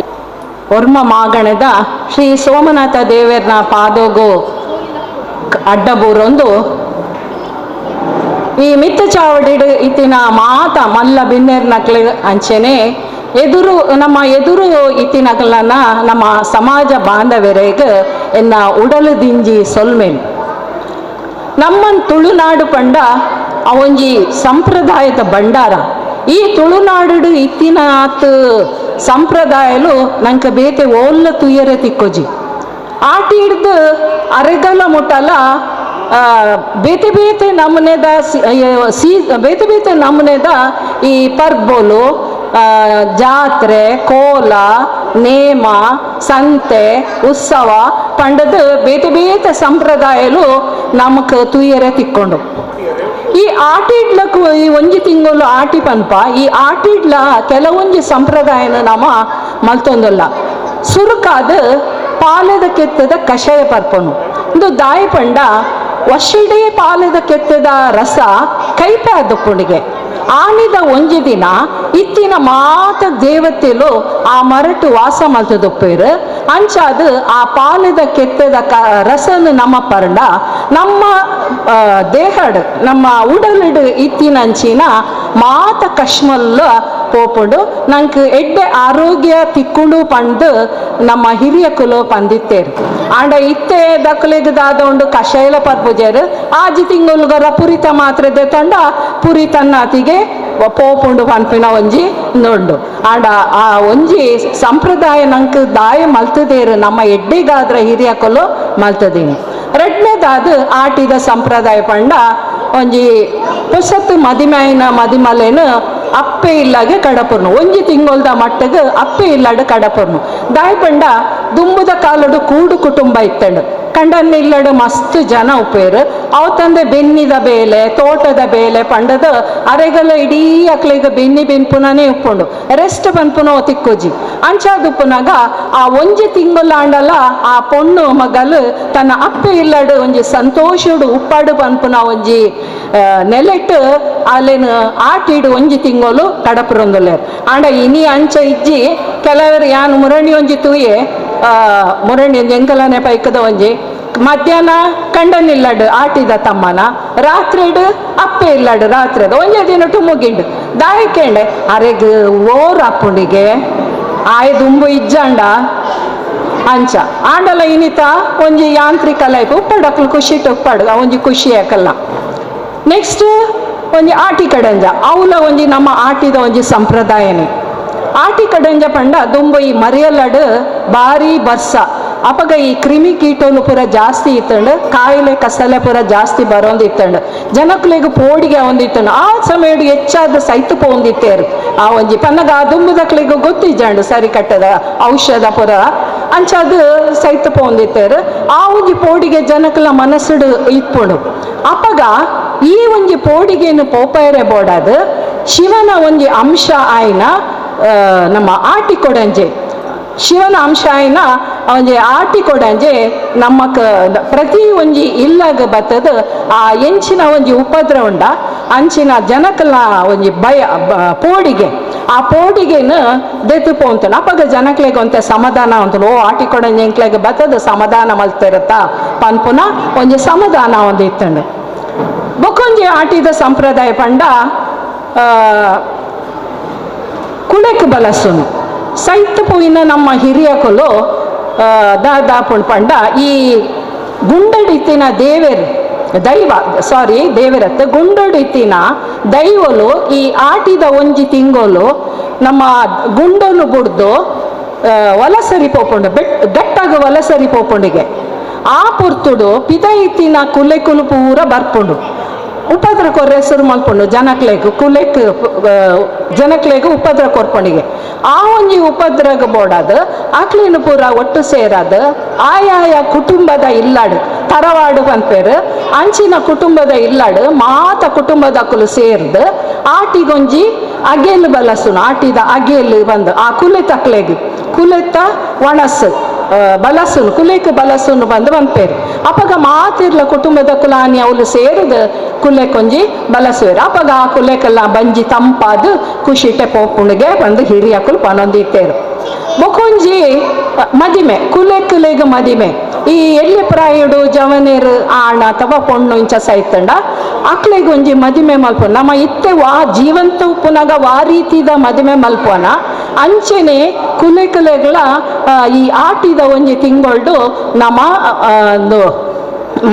ಒರ್ಮ ಮಾಗಣದ ಶ್ರೀ ಸೋಮನಾಥ ದೇವರ್ನ ಪಾದೋಗು ಅಡ್ಡಬೂರೊಂದು ಈ ಮಿತ್ತ ಚಾವಡಿಡು ಇತ್ತಿನ ಮಾತ ಮಲ್ಲ ಬಿನ್ನೆರ್ನಕ್ಲೆ ಅಂಚೆನೆ ನಮ್ಮ ಎದುರು ಇತ್ತಿನಕ್ಲನ್ನ ನಮ್ಮ ಸಮಾಜ ಬಾಂಧವರೆಗೆ ಎನ್ನ ಉಡಲು ದಿಂಜಿ ಸೊಲ್ಮೇನು ನಮ್ಮನ್ ತುಳುನಾಡು ಪಂಡ ಅವೊಂಜಿ ಸಂಪ್ರದಾಯದ ಭಂಡಾರ. ಈ ತುಳುನಾಡು ಇತ್ತಿನಾತ್ ಸಂಪ್ರದಾಯಲು ನಂಗೆ ಬೇತೆ ಓಲ್ಲ ತುಯ್ಯರೆ ತಿಕ್ಕೋಜಿ ಆಟಿ ಹಿಡ್ದು ಅರೆಗಲ ಮುಟ್ಟಲ ಬೇತೆ ಬೇತೆ ನಮೂನೆದ ಬೇತೆ ಬೇತೆ ನಮೂನೆದ ಈ ಪರ್ಬೋಲು ಜಾತ್ರೆ ಕೋಲ ನೇಮ ಸಂತೆ ಉತ್ಸವ ಪಂಡದು ಬೇತೆ ಬೇತೆ ಸಂಪ್ರದಾಯಲು ನಮಕ್ ತುಯ್ಯರೆ ತಿಕ್ಕೊಂಡು ಈ ಆಟಿಡ್ಲಕ್ಕೂ ಈ ಒಂಜಿ ತಿಂಗಳು ಆಟಿ ಪನ್ಪ ಈ ಆಟಿಡ್ಲ ಕೆಲವೊಂಜಿ ಸಂಪ್ರದಾಯನ ನಮ್ಮ ಮಲ್ತೊಂದಲ್ಲ ಸುರುಕಾದ ಪಾಲೆದ ಕೆತ್ತದ ಕಷಾಯ ಪರ್ಪನು ಇದು ದಾಯಿ ಪಂಡ ವರ್ಷಿಡೇ ಪಾಲೆದ ಕೆತ್ತದ ರಸ ಕೈಪೆ ಆದಪ್ಪುಣಿಗೆ ಆನಿದ ಒಂಜಿ ದಿನ ಇತ್ತಿನ ಮಾತ ದೇವತೆಲು ಆ ಮರಟು ವಾಸ ಮಲ್ತದೊಪ್ಪೇರು ಅಂಚಾದ ಆ ಪಾಲೆದ ಕೆತ್ತದ ರಸನು ನಮ್ಮ ಪರ್ಣ ನಮ್ಮ ದೇಹಡ್ ನಮ್ಮ ಉಡಲಿಡು ಇತ್ತಿನಂಚಿನ ಮಾತ ಕಶ್ಮಲ್ಲ ಪೋಪುಡು ನಂಗೆ ಎಡ್ಡೆ ಆರೋಗ್ಯ ತಿಕ್ಕೊಂಡು ಪಂಡು ನಮ್ಮ ಹಿರಿಯ ಕುಲು ಪಂದಿತ್ತೇರು ಆಂಡ ಇತ್ತೆ ದಕ್ಕಲೆಗದಾದೊಂಡು ಕಷಾಯಲ ಪರ್ಪುಜರು ಆಜಿ ತಿಂಗುಲ್ಗರ ಪುರಿತ ಮಾತ್ರೆ ತಂಡ ಪುರಿ ತನ್ನಾತಿಗೆ ಪೋಪುಂಡು ಪನ್ಪಿನ ಒಂಜಿ ನೋಂಡು ಆಂಡ ಆ ಒಂಜಿ ಸಂಪ್ರದಾಯ ನಂಗೆ ದಾಯ ಮಲ್ತದೇರು ನಮ್ಮ ಎಡ್ಡೆಗಾದ್ರ ಹಿರಿಯ ಕುಲು ಮಲ್ತದೀನಿ. ಎರಡನೇದಾದ ಆಟಿದ ಸಂಪ್ರದಾಯ ಪಂಡ ಒಂಜಿ ಪುಸತ್ತು ಮದಿಮೆಯಿನ ಮದಿಮಲೆನು ಅಪ್ಪೆ ಇಲ್ಲಾಗೆ ಕಡಪುರ್ನು ಒಂಜಿ ತಿಂಗೊಲ್ದ ಮಟ್ಟಗೆ ಅಪ್ಪೆ ಇಲ್ಲಾಡು ಕಡಪುರ್ನು ದಾಯ್ ಪಂಡ ದುಂಬುದ ಕಾಲಡು ಕೂಡು ಕುಟುಂಬ ಇತ್ತಂಡು ಕಂಡನ್ನಿಲ್ಲಡು ಮಸ್ತ್ ಜನ ಉಪ್ಪೇರು ಅವತ್ತಂದೆ ಬೆನ್ನಿದ ಬೇಲೆ ತೋಟದ ಬೇಲೆ ಪಂಡದ ಅರೆಗಲ ಇಡೀ ಅಕ್ಲೆಗ ಬೆನ್ನಿ ಬೆನ್ಪುನನೇ ಉಪ್ಪುಂಡು ರೆಸ್ಟ್ ಪನ್ಪುನ ತಿಕ್ಕೋಜಿ ಅಂಚಾದುಪ್ಪುನಾಗ ಆ ಒಂಜಿ ತಿಂಗುಲಾಂಡಲ ಆ ಪೊಣ್ಣು ಮಗಲು ತನ್ನ ಅಪ್ಪೆ ಇಲ್ಲಡು ಒಂಜಿ ಸಂತೋಷಡು ಉಪ್ಪಾಡು ಪನ್ಪುನ ಒಂಜಿ ನೆಲೆಟ್ಟು ಅಲ್ಲೇನು ಆಟಿಡು ಒಂಜಿ ತಿಂಗಳು ಕಡಪುರೊಂದುಲ್ಲೇರು ಆಂಡ ಇನಿ ಅಂಚ ಇಜ್ಜಿ ಕೆಲವರು ಯಾನು ಮುರಣಿ ಒಂಜಿ ತೂಯೆ ಮುರಣಿ ಒಂಜಿ ಎಂಕಲನೆ ಪೈಕದ ಒಂಜಿ ಮಧ್ಯಾಹ್ನ ಕಂಡನಿಲ್ಲಡು ಆಟಿದ ತಮ್ಮನ ರಾತ್ರಿಡು ಅಪ್ಪೆ ಇಲ್ಲಡು ರಾತ್ರಿದ ಒಂಜೆ ದಿನ ಮುಗಿಂಡು ದಾಯಕೇಂಡೆ ಅರೆಗ್ ಓರ್ ಅಪ್ಪುಂಡಿಗೆ ಆಯ್ ದುಂಬು ಇಜ್ಜಂಡ ಅಂಚ ಆಂಡಲ ಇನಿತ ಒಂಜಿ ಯಾಂತ್ರಿಕ ಲೈಫ್ ಉಪ್ಪಡಕ್ಲು ಖುಷಿ ಉಪ್ಪಾಡು ಒಂಜಿ ಖುಷಿ ಯಾಕಲ್ಲ ನೆಕ್ಸ್ಟ್ ಒಂಜಿ ಆಟಿ ಕಡಂಜ ಅವಲ ಒಂಜಿ ನಮ್ಮ ಆಟಿದ ಒಂಜಿ ಸಂಪ್ರದಾಯನೇ ಆಟಿ ಕಡಂಜ ಪಂಡ ದುಂಬು ಈ ಮರಿಯಲ್ಲಡು ಭಾರಿ ಬರ್ಸ ಅಪಗ ಈ ಕ್ರಿಮಿ ಕೀಟೋಲು ಪೂರ ಜಾಸ್ತಿ ಇತ್ತಂಡು ಕಾಯಿಲೆ ಕಸಲೆ ಪೂರ ಜಾಸ್ತಿ ಬರೋಂದಿತ್ತಂಡು ಜನಕ್ಲೆಗ್ ಪೋಡಿಗೆ ಒಂದಿತ್ತಂಡು ಆ ಸಮಯಡು ಹೆಚ್ಚಾದ ಸೈತು ಪೋಂದಿತ್ತೇರು ಆ ಒಂಜಿ ಪನ್ನಗ ಆ ದುಂಬುದಕ್ಲೆಗ್ ಗೊತ್ತಿಜ್ಜಂಡು ಸರಿ ಕಟ್ಟದ ಔಷಧ ಪೂರ ಅಂಚದು ಸೈತು ಪೋಂದಿತ್ತೇರು ಆ ಒಂಜಿ ಪೋಡಿಗೆ ಜನಕ್ಲ ಮನಸ್ಸುಡು ಇಪ್ಪುಂಡು ಅಪಗ ಈ ಒಂಜಿ ಪೋಡಿಗೆನು ಪೋಪೈರೆ ಬೋಡಾದು ಶಿವನ ಒಂಜಿ ಅಂಶ ಆಯ್ನ ನಮ್ಮ ಆಟಿ ಕೊಡಂಜೆ ಶಿವನ ಅಂಶ ಆಯ್ನ ಒಂಜಿ ಆಟಿ ಕೊಡಂಜೆ ನಮ್ಮಕ್ ಪ್ರತಿ ಒಂಜಿ ಇಲ್ಲಾಗ ಬತ್ತದ ಆ ಎಂಚಿನ ಒಂಜಿ ಉಪದ್ರ ಉಂಡ ಅಂಚಿನ ಜನಕಲ ಒಂಜಿ ಭಯ ಪೋಡಿಗೆ ಆ ಪೋಡಿಗೆನ ದೆತ್ತು ಪೋಂತನ ಅಪ್ಪಗ ಜನಕ್ಲೆಗೆ ಒಂತೆ ಸಮಾಧಾನ ಅಂತನು ಓ ಆಟಿ ಕೊಡಂಜೆ ಎಂಕ್ಲೆಗೆ ಬತ್ತದ ಸಮಾಧಾನ ಮಲ್ತಿರತ್ತ ಪನ್ಪುನ ಒಂಜಿ ಸಮಾಧಾನ ಒಂದಿತ್ತಂಡು ಬೊಕೊಂಜಿ ಆಟಿದ ಸಂಪ್ರದಾಯ ಪಂಡ ಕುಳೆಕ್ ಬಲಸುನು ಸೈತ್ ಪೋಯಿನ ನಮ್ಮ ಹಿರಿಯಕಲು ದಾಪುಣ್ ಪಂಡ ಈ ಗುಂಡಡಿತಿನ ದೇವರತ್ತ ಗುಂಡಡಿತಿನ ದೈವಲು ಈ ಆಟಿದ ಒಂಜಿ ತಿಂಗೋಲು ನಮ್ಮ ಗುಂಡಲು ಬುಡ್ದು ವಲಸರಿ ಪೋಪುಂಡು ಗಟ್ಟಾಗ ವಲಸರಿ ಪೋಪುಂಡಿಗೆ ಆ ಪುರ್ತುಡು ಪಿತ ಇತ್ತಿನ ಕುಲೆಕುಲು ಪೂರ ಬರ್ಪುಂಡು ಉಪದ್ರ ಕೊರ್ರೆ ಹೆಸರು ಮಲ್ಪುಂಡು ಜನಕ್ಲೆಗ್ ಉಪದ್ರ ಕೊರ್ಪಣಿಗೆ ಆ ಒಂಜಿ ಉಪದ್ರಗ ಬೋಡಾದ ಆಕ್ಲಿನ ಪೂರ ಒಟ್ಟು ಸೇರಾದ ಆಯಾಯ ಕುಟುಂಬದ ಇಲ್ಲಾಡು ತರವಾಡು ಪನ್ಪೇರು ಅಂಚಿನ ಕುಟುಂಬದ ಇಲ್ಲಾಡು ಮಾತ ಕುಟುಂಬದ ಅಕ್ಕಲು ಸೇರ್ದು ಆಟಿಗೊಂಜಿ ಅಗೆಲು ಬಲಸುನು ಆಟಿದ ಅಗೆಲು ಬಂದು ಆ ಕುಲೆತ ಒಣಸು ಬಲಸುನು ಕುಲೆಕ್ ಬಲಸುನು ಬಂದು ಬಂದ್ಪೇರು ಅಪಗ ಮಾತಿರ್ಲ ಕುಟುಂಬದ ಕುಲಾನಿ ಅವಳು ಸೇರಿದ ಕುಲೆಕೊಂಜಿ ಬಲಸುವೇರು ಅಪಗ ಆ ಕುಲೆಕೆಲ್ಲ ಬಂಜಿ ತಂಪಾದು ಖುಷಿಟೆ ಪೋಪುಣಿಗೆ ಬಂದು ಹಿರಿಯಕುಲು ಪನೊಂದಿತ್ತೇರು ಬೊಕೊಂಜಿ ಮದಿಮೆ ಕುಲೆಗ್ ಮದಿಮೆ ಈ ಎಲ್ಲಿ ಪ್ರಾಯುಡು ಜವನೇರು ಆಣ ಅಥವಾ ಪೊಣ್ಣು ಇಂಚ ಸೈತಂಡ ಅಕ್ಲೆಗ್ ಒಂಜಿ ಮದಿಮೆ ಮಲ್ಪುನ ನಮ್ಮ ಇತ್ತೆ ಜೀವಂತ ಉಪ್ಪುನಾಗ ರೀತಿದ ಮದಿಮೆ ಮಲ್ಪುವನ ಅಂಚೆನೆ ಕುಲೆಗ್ಲ ಈ ಆಟಿದ ಒಂಜಿ ತಿಂಗೊಳ್ಡು ನಮ್ಮ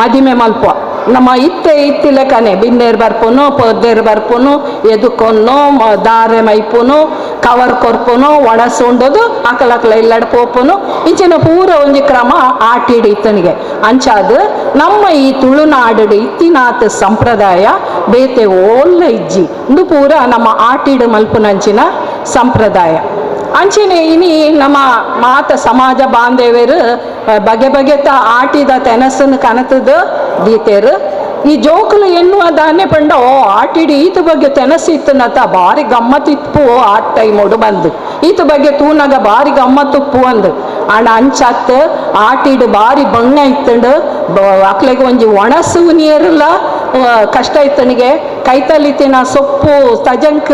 ಮದಿಮೆ ಮಲ್ಪುವ ನಮ್ಮ ಇತ್ತಿಲೆಕನೆ ಬಿಂದೇರ್ ಬರ್ಪುನು ಪೊದ್ದೇರ್ ಬರ್ಪುನು ಎದುಕೊನ್ನು ದಾರೆ ಮೈಪುನು ಕವರ್ ಕೊರ್ಪುನು ಒಣಸುಂಡದು ಅಕಲಕಲ ಇಲ್ಲಡ್ ಪೋಪುನು ಇಂಚಿನ ಪೂರ ಒಂಜಿ ಕ್ರಮ ಆಟಿಡು ಇತ್ತನಿಗೆ ಅಂಚಾದು ನಮ್ಮ ಈ ತುಳುನಾಡು ಇತ್ತಿನಾತ್ ಸಂಪ್ರದಾಯ ಬೇತೆ ಓಲ್ಲ ಇಜ್ಜಿ ಇಂದು ಪೂರ ನಮ್ಮ ಆಟಿಡು ಮಲ್ಪುನಂಚಿನ ಸಂಪ್ರದಾಯ ಅಂಚೆನೆ ಇನಿ ನಮ್ಮ ಮಾತ ಸಮಾಜ ಬಾಂಧವ್ಯರು ಬಗೆ ಬಗೆತ ಆಟಿದ ತೆನಸನ್ನು ಕನತದ ದೀತೇರು ಈ ಜೋಕುಲು ಎನ್ನುವ ದಾನೆ ಪಂಡ ಓ ಆಟಿಡಿ ಈತ ಬಗ್ಗೆ ತೆನಸಿತ್ತನತ ಭಾರಿ ಗಮ್ಮತ್ತಿಪ್ಪು ಆ ಟೈಮೋಡು ಬಂದು ಈತ ಬಗ್ಗೆ ತೂನಾಗ ಭಾರಿ ಗಮ್ಮತ್ತುಪ್ಪು ಅಂದು ಆಂಡ ಅಂಚತ್ ಆಟಿಡು ಭಾರಿ ಬಂಗ ಇತ್ತಂಡು ಅಕ್ಲೆಗೆ ಒಂಜಿ ಒಣಸು ನೀರಲ್ಲ ಕಷ್ಟ ಇತ್ತನಿಗೆ ಕೈತಲಿತ್ತಿನ ಸೊಪ್ಪು ತಜಂಕ್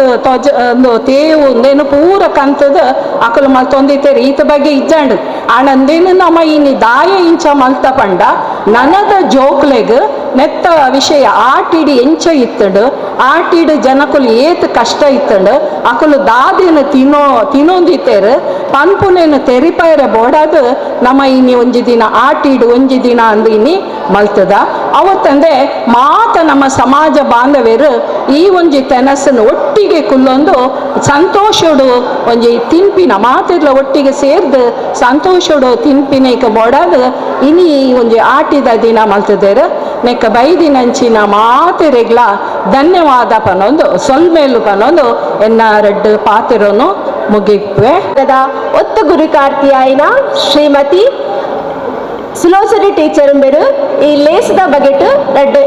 ತೇವು ನೇನು ಪೂರ ಕಂತದ ಅಕಲು ಮಲ್ತೊಂದಿತ್ತೇರಿ ಈತ ಬಗ್ಗೆ ಇಜ್ಜಂಡು ಆಂಡಂದೇನು ನಮ್ಮ ಇನಿ ದಾಯ ಇಂಚ ಮಲ್ತ ಪಂಡ ನನದ ಜೋಕ್ಲೆಗ್ ನೆತ್ತ ವಿಷಯ ಆಟಿಡಿ ಎಂಚ ಇತ್ತಂಡು ಆಟಿಡು ಜನಕುಲು ಏತ್ ಕಷ್ಟ ಇತ್ತಂಡು ಅಕಲು ದಾದಿನ ತಿನ್ನೊಂದಿತ್ತೇರು ಪನ್ಪುನೇನು ತೆರಿಪೈರ ಬೋಡಾದು ನಮ್ಮ ಇನಿ ಒಂಜಿ ದಿನ ಆಟಿಡು ಒಂಜಿ ದಿನ ಅಂದು ಇನಿ ಮಲ್ತದ ಅವತ್ತಂದೆ ಮಾತ ನಮ್ಮ ಸಮಾಜ ಬಾಂಧವ್ಯರು ಈ ಒಂಜಿ ತೆನಸನ್ನು ಒಟ್ಟಿಗೆ ಕುಲ್ಲೊಂದು ಸಂತೋಷಡು ಒಂಜಿ ತಿನ್ಪಿನ ಮಾತಿರ್ಲ ಒಟ್ಟಿಗೆ ಸೇರ್ದು ಸಂತೋಷಡು ತಿನ್ಪಿನೇಕ ಬೋಡಾದು ಇನಿ ಒಂಜಿ ಆಟಿದ ದಿನ ಮಲ್ತದೇರು ನೆಕ್ಕ ಬೈದಿನಂಚಿನ ಮಾತೆರೆಗ್ಲ ಧನ್ಯವಾದ ಪನೊಂದು ಸೊಲ್ಮೇಲು ಪನೊಂದು ಎನ್ನ ರೆಡ್ ಪಾತಿರೋನು ಮುಗಿಪ್ವೆ ಒತ್ತು ಗುರು ಕಾರ್ತಿಯಾಯಿನ ಶ್ರೀಮತಿ ಸುಲೋಚನೆ ಟೀಚರ್ ಬೇರು ಈ ಲೇಸ್ದ ಬಗೆಟ್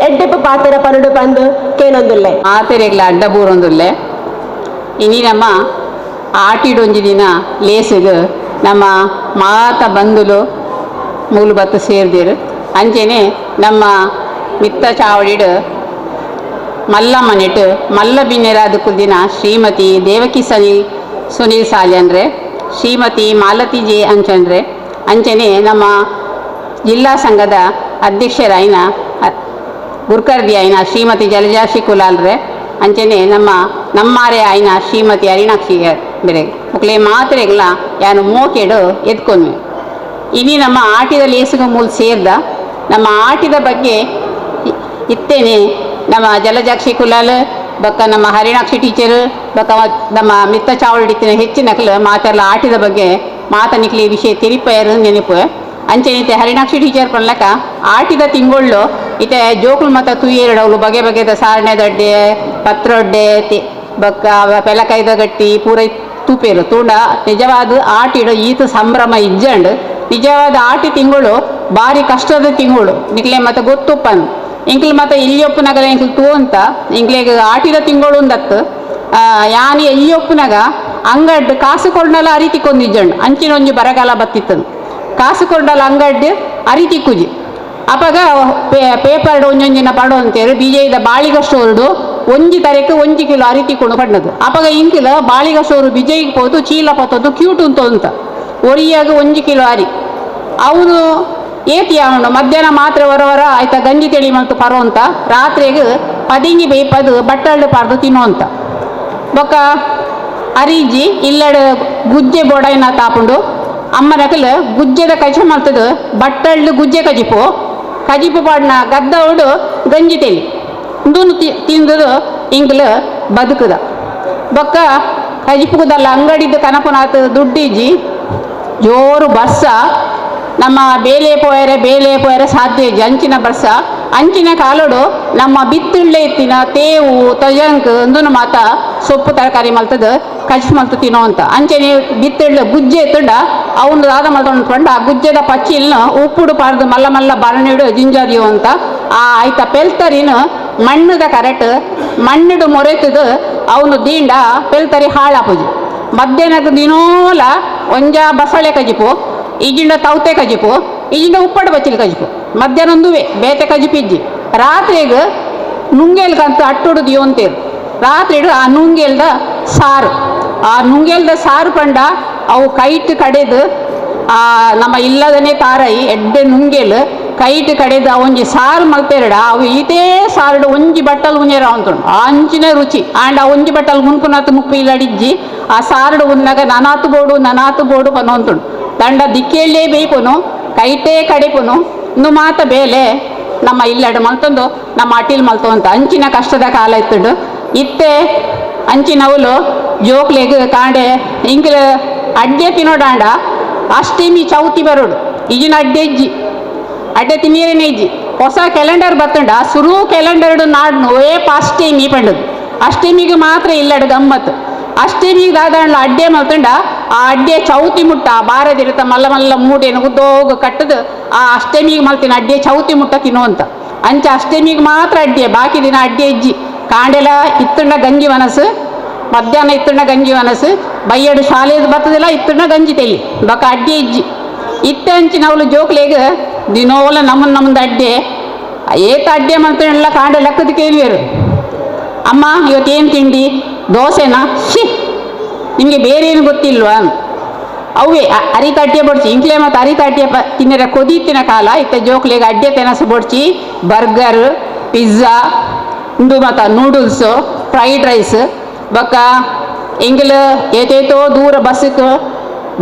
ಎಡ್ಡೆಪ್ಪ ಪಾತ್ರ ಪರಡು ಬಂದು ಕೇನೊಂದುಲ್ಲೆ ಆತೆರೆಗ್ಲ ಅಡ್ಡ ಬೂರೊಂದುಲ್ಲೆ ಇನಿ ನಮ್ಮ ಆಟಿಡೊಂಜಿ ದಿನ ಲೇಸಿಗೆ ನಮ್ಮ ಮಾತ ಬಂದುಲು ಮೂಲು ಬತ್ತು ಸೇರ್ದಿರು ಅಂಚೆನೆ ನಮ್ಮ ಮಿತ್ತ ಚಾವಡಿಡು ಮಲ್ಲ ಮನೆಟ್ ಮಲ್ಲ ಬಿನ್ನೆರಾದ ಕುದಿನ ಶ್ರೀಮತಿ ದೇವಕಿ ಸುನೀಲ್ ಸಾಲ್ಯನ್ರೆ ಶ್ರೀಮತಿ ಮಾಲತಿ ಜೆ ಅಂಚನ್ರೆ ಅಂಚನೆ ನಮ್ಮ ಜಿಲ್ಲಾ ಸಂಘದ ಅಧ್ಯಕ್ಷರಾಯಿನ ಗುರ್ಕರ್ದಿ ಆಯ್ನ ಶ್ರೀಮತಿ ಜಲಜಾಶಿ ಕುಲಾಲ್ರೆ ಅಂಚನೆ ನಮ್ಮಾರೆ ಆಯ್ನ ಶ್ರೀಮತಿ ಅರಿಣಾಕ್ಷಿ ಬೇರೆ ಮಕ್ಕಳೇ ಮಾತ್ರೆಗಳ ಯಾನು ಮೋಕೆಡು ಎತ್ಕೊಂಡ್ವಿ ಇನಿ ನಮ್ಮ ಆಟಿದ ಲೇಸಿಗೆ ಮೂಲ ಸೇರ್ದ ನಮ್ಮ ಆಟಿದ ಬಗ್ಗೆ ಇತ್ತೇನೆ ನಮ್ಮ ಜಲಜಾಕ್ಷಿ ಕುಲಾಲ್ ಬಕ್ಕ ನಮ್ಮ ಹರಿಣಾಕ್ಷಿ ಟೀಚರ್ ಬಕ್ಕ ನಮ್ಮ ಮಿತ್ತ ಚಾವಡಿತ್ತಿನ ಹೆಚ್ಚಿನಕಲು ಮಾತೆಲ್ಲ ಆಟಿದ ಬಗ್ಗೆ ಮಾತನಿಕ್ಲಿ ವಿಷಯ ತಿರಿಪಯರು ನೆನಪು ಅಂಚೆನಿತೆ ಹರಿಣಾಕ್ಷಿ ಟೀಚರ್ ಪಡ್ಲಕ್ಕ ಆಟಿದ ತಿಂಗಳು ಇತೆ ಜೋಕುಲು ಮತ್ತು ತುಯ್ಯೆರಡವಳು ಬಗೆ ಬಗೆದ ಸಾರಣೆ ದಡ್ಡೆ ಪತ್ರೊಡ್ಡೆ ಬಕ್ಕ ಪೆಲಕೈದ ಗಟ್ಟಿ ಪೂರ ತೂಪೇರು ತೂಂಡ ನಿಜವಾದ ಆಟಿಡ ಈತ ಸಂಭ್ರಮ ಇಜ್ಜಂಡು ನಿಜವಾದ ಆಟಿ ತಿಂಗಳು ಭಾರಿ ಕಷ್ಟದ ತಿಂಗಳು ನಿಕ್ಲೆ ಮತ್ತು ಗೊತ್ತುಪ್ಪನ್ ಇಂಕ್ಲು ಮತ್ತು ಇಲ್ಲಿಯೊಪ್ಪನಾಗಲ್ಲ ಇಂಕ್ಲು ತೂ ಅಂತ ಇಂಕ್ಲೆಗೆ ಆಟಿದ ತಿಂಗಳು ಒಂದತ್ತು ಯಾನಿ ಇಲ್ಲಿಯೊಪ್ಪನಾಗ ಅಂಗಡ್ ಕಾಸು ಕೊಂಡಲ್ಲ ಅರಿತಿ ಕೊಂದಿಜ್ಜಂಡು ಅಂಚಿನೊಂಜು ಬರಗಾಲ ಬತ್ತಿತ್ತನು ಕಾಸು ಕೊಂಡಲ್ಲ ಅಂಗಡ್ಡು ಅರಿತಿ ಕುಜಿ ಅಪಾಗ ಪೇಪರ್ಡು ಒಂಜೊಂಜಿನ ಪಡು ಅಂತೇಳಿ ಬಿಜೆದ ಬಾಳಿಗ ಸ್ಟೋರ್ಡು ಒಂಜಿ ತರಕ್ಕೆ 1 ಕಿಲೋ ಅರಿತಿ ಕೊಂಡು ಪಡ್ನದು ಅಪಾಗ ಇಂಕಿಲ ಬಾಳಿಗ ಸ್ಟೋರು ಬಿಜೈಗೆ ಹೋದು ಚೀಲ ಪತ್ತದು ಕ್ಯೂಟ್ ಅಂತ ಒರಿಯಾಗ 1 ಕಿಲೋ ಅರಿ ಅವನು ಏತಿ ಅವನು ಮಧ್ಯಾಹ್ನ ಮಾತ್ರ ಹೊರವರ ಆಯ್ತಾ ಗಂಜಿ ತೆಳಿ ಮತ್ತು ಪರೋ ಅಂತ ರಾತ್ರಿಗೆ ಪದಿಂಗಿ ಬೇಯ್ಪದು ಬಟ್ಟಳ್ಳು ಪಾರ್ದು ತಿನ್ನೋ ಅಂತ ಬೊಕ್ಕ ಅರಿಜಿ ಇಲ್ಲಡ ಗುಜ್ಜೆ ಬೋಡೈನ ತಾಪುಂಡು ಅಮ್ಮನಕಲ್ ಗುಜ್ಜೆದ ಕಜ ಮಾಡ್ತದು ಬಟ್ಟಳ್ಳು ಗುಜ್ಜೆ ಕಜಿಪು ಪಾಡ್ನ ಗದ್ದವಡು ಗಂಜಿ ತೆಲಿ ಇಂದೂನು ತಿಂದದು ಇಂಗ್ಲು ಬದುಕದ ಬೊಕ್ಕ ಕಜಿಪುಗದಲ್ಲ ಅಂಗಡಿದ್ದು ಕನಪನಾಥ ದುಡ್ಡಿಜ್ಜಿ ಜೋರು ಬಸ್ಸ ನಮ್ಮ ಬೇಲೆ ಪೋಯರೆ ಸಾಧ್ಯ ಇಜ್ಜಿ ಅಂಚಿನ ಬಸ್ಸ ಅಂಚಿನ ಕಾಲೋಡು ನಮ್ಮ ಬಿತ್ತುಳ್ಳೆ ಎತ್ತಿನ ತೇವು ತಜಂಕ್ ಅಂದನು ಮಾತ ಸೊಪ್ಪು ತರಕಾರಿ ಮಲ್ತದ ಕಜ್ ಮಲ್ತು ತಿನ್ನೋ ಅಂತ ಅಂಚೆನೆ ಬಿತ್ತುಳ್ಳೆ ಗುಜ್ಜೆ ಎತ್ತುಂಡ ಅವನು ದಾದ ಮಲ್ತೊಂಡ್ಕೊಂಡ ಆ ಗುಜ್ಜೆದ ಪಚ್ಚಿಲ್ನ ಉಪ್ಪುಡು ಪಾರ್ದು ಮಲ್ಲ ಮಲ್ಲ ಬರಣಿಡು ಜಿಂಜಾದಿಯೋ ಅಂತ ಆಯ್ತಾ ಪೆಲ್ತರಿನ ಮಣ್ಣದ ಕರೆಕ್ಟ್ ಮಣ್ಣಿಡು ಮೊರೆತದು ಅವನು ದೀಂಡ ಪೆಲ್ತರಿ ಹಾಳಾಪುಜಿ ಮಧ್ಯಾಹ್ನದ ದಿನೋಲ ಒಂಜ ಬಸಳೆ ಕಜಿಪು ಈಜಿಂಡ ತೌತೆ ಕಜಿಪು ಈಜಿಂಡ ಉಪ್ಪಡ ಬಚ್ಚಿಲ್ ಕಜಿಪು ಮಧ್ಯಾಹ್ನ ಒಂದುವೆ ಬೇತೆ ಕಜಿಪಿಜ್ಜಿ ರಾತ್ರಿಗೆ ನುಂಗೇಲ್ಗಂತ ಅಟ್ಟುಡುದು ಅಂತೇರು ರಾತ್ರಿ ಆ ನುಂಗೇಲ್ದ ಸಾರು ಆ ನುಂಗೇಲ್ದ ಸಾರು ಪಂಡ ಅವು ಕೈಟ್ ಕಡೆದು ನಮ್ಮ ಇಲ್ಲದನೇ ತಾರೈ ಎಡ್ಡೆ ನುಂಗೇಲು ಕೈಟ್ ಕಡೆದು ಒಂಜಿ ಸಾರು ಮಲ್ಪೇರಡ ಅವು ಇದೇ ಸಾರುಡು ಒಂಜಿ ಬಟ್ಟಲು ಉಂಜೇರ ಅಂತುಂಡು ಅಂಚಿನ ರುಚಿ ಆಂಡ್ ಆ ಒಂಜಿ ಬಟ್ಟಲು ಮುನ್ಪುನತ್ತು ಮುಪ್ಪು ಇಲ್ಲಡಿಜ್ಜಿ ಆ ಸಾರುಡು ಉನ್ನಾಗ ನನಾತು ಬೋಡು ಪನು ಅಂತುಂಡು ದಂಡ ದಿಕ್ಕೇಳೇ ಬೇಯ್ಪುನು ಕೈಟೇ ಕಡಿಪುನು ಇನ್ನು ಮಾತ ಬೇಲೆ ನಮ್ಮ ಇಲ್ಲಡು ಮಲ್ತೊಂದು ನಮ್ಮ ಅಟಿಲ್ ಮಲ್ತು ಅಂತ ಅಂಚಿನ ಕಷ್ಟದ ಕಾಲ ಇತ್ತುಂಡು ಇತ್ತೆ ಅಂಚಿನವಲು ಜೋಕ್ಲೆಗ್ ಕಾಂಡೆ ಇಂಗ್ಲ ಅಡ್ಡೆ ತಿನ್ನೋಡಾಂಡ ಅಷ್ಟೇಮಿ ಚೌತಿ ಬರೋಡು ಈಜಿನ ಅಡ್ಡೆ ತಿನ್ನೀರೇನೆ ಇಜ್ಜಿ ಹೊಸ ಕ್ಯಾಲೆಂಡರ್ ಬತ್ತಂಡ ಸುರು ಕ್ಯಾಲೆಂಡರ್ಡು ನಾಡ್ನು ಅಷ್ಟೇಮಿ ಪಂಡದು ಅಷ್ಟೇಮಿಗೆ ಮಾತ್ರ ಇಲ್ಲಡು ಗಮ್ಮತ್ತು ಅಷ್ಟೇಮಿಗೆ ದಾದಾಂಡ್ಲ ಅಡ್ಡೆ ಮಲ್ತಂಡ ಆ ಅಡ್ಡೆ ಚೌತಿ ಮುಟ್ಟ ಬಾರದಿರುತ್ತ ಮಲ್ಲ ಮಲ್ಲ ಮೂಟೇನು ಉದ್ದೋಗ ಕಟ್ಟದು ಆ ಅಷ್ಟೇಮಿಗೆ ಮಲ್ತಿನ ಅಡ್ಡೆ ಚೌತಿ ಮುಟ್ಟ ತಿನ್ನುವಂತ ಅಂಚ ಅಷ್ಟೇಮಿಗೆ ಮಾತ್ರ ಅಡ್ಡೆ ಬಾಕಿ ದಿನ ಅಡ್ಡೆ ಇಜ್ಜಿ ಕಾಂಡೆಲ ಇತ್ತುಂಡ ಗಂಜಿ ಮನಸ್ಸು ಮಧ್ಯಾಹ್ನ ಇತ್ತುಂಡ ಗಂಜಿ ಮನಸ್ಸು ಬಯ್ಯಡು ಶಾಲೆದು ಬರ್ತದಿಲ್ಲ ಇತ್ತುಂಡ ಗಂಜಿ ತೆಲಿ ಬಕ ಅಡ್ಡೆ ಇಜ್ಜಿ ಇತ್ತೆ ಅಂಚಿನವಳು ಜೋಕ್ಲೆಗ್ ದಿನೋಲ ನಮ್ಮದು ಅಡ್ಡೆ ಏತ ಅಡ್ಡೆ ಮಲ್ತಲ್ಲ ಕಾಂಡೆ ಲೆಕ್ಕದ ಕೇಳಿಯರು ಅಮ್ಮ ಇವತ್ತೇನು ತಿಂಡಿ ದೋಸೆನಾ ನಿಮಗೆ ಬೇರೆ ಏನು ಗೊತ್ತಿಲ್ವಾ ಅವೇ ಅರಿತ ಅಡ್ಡೆ ಬಡ್ಚಿ ಇಂಕ್ಲೆ ಮತ್ತು ಅರಿತ ಅಡ್ಡೆ ತಿನ್ನರ ಕೊದೀತಿನ ಕಾಲ ಇತ್ತ ಜೋಕ್ಲೆಗೆ ಅಡ್ಡೆ ತೆನಸು ಬಡ್ಚಿ ಬರ್ಗರ್ ಪಿಜ್ಜಾ ಇಂದು ಮತ್ತು ನೂಡಲ್ಸು ಫ್ರೈಡ್ ರೈಸ್ ಬೊಕ್ಕ ಎಂಗಿಲು ಏತೇತೋ ದೂರ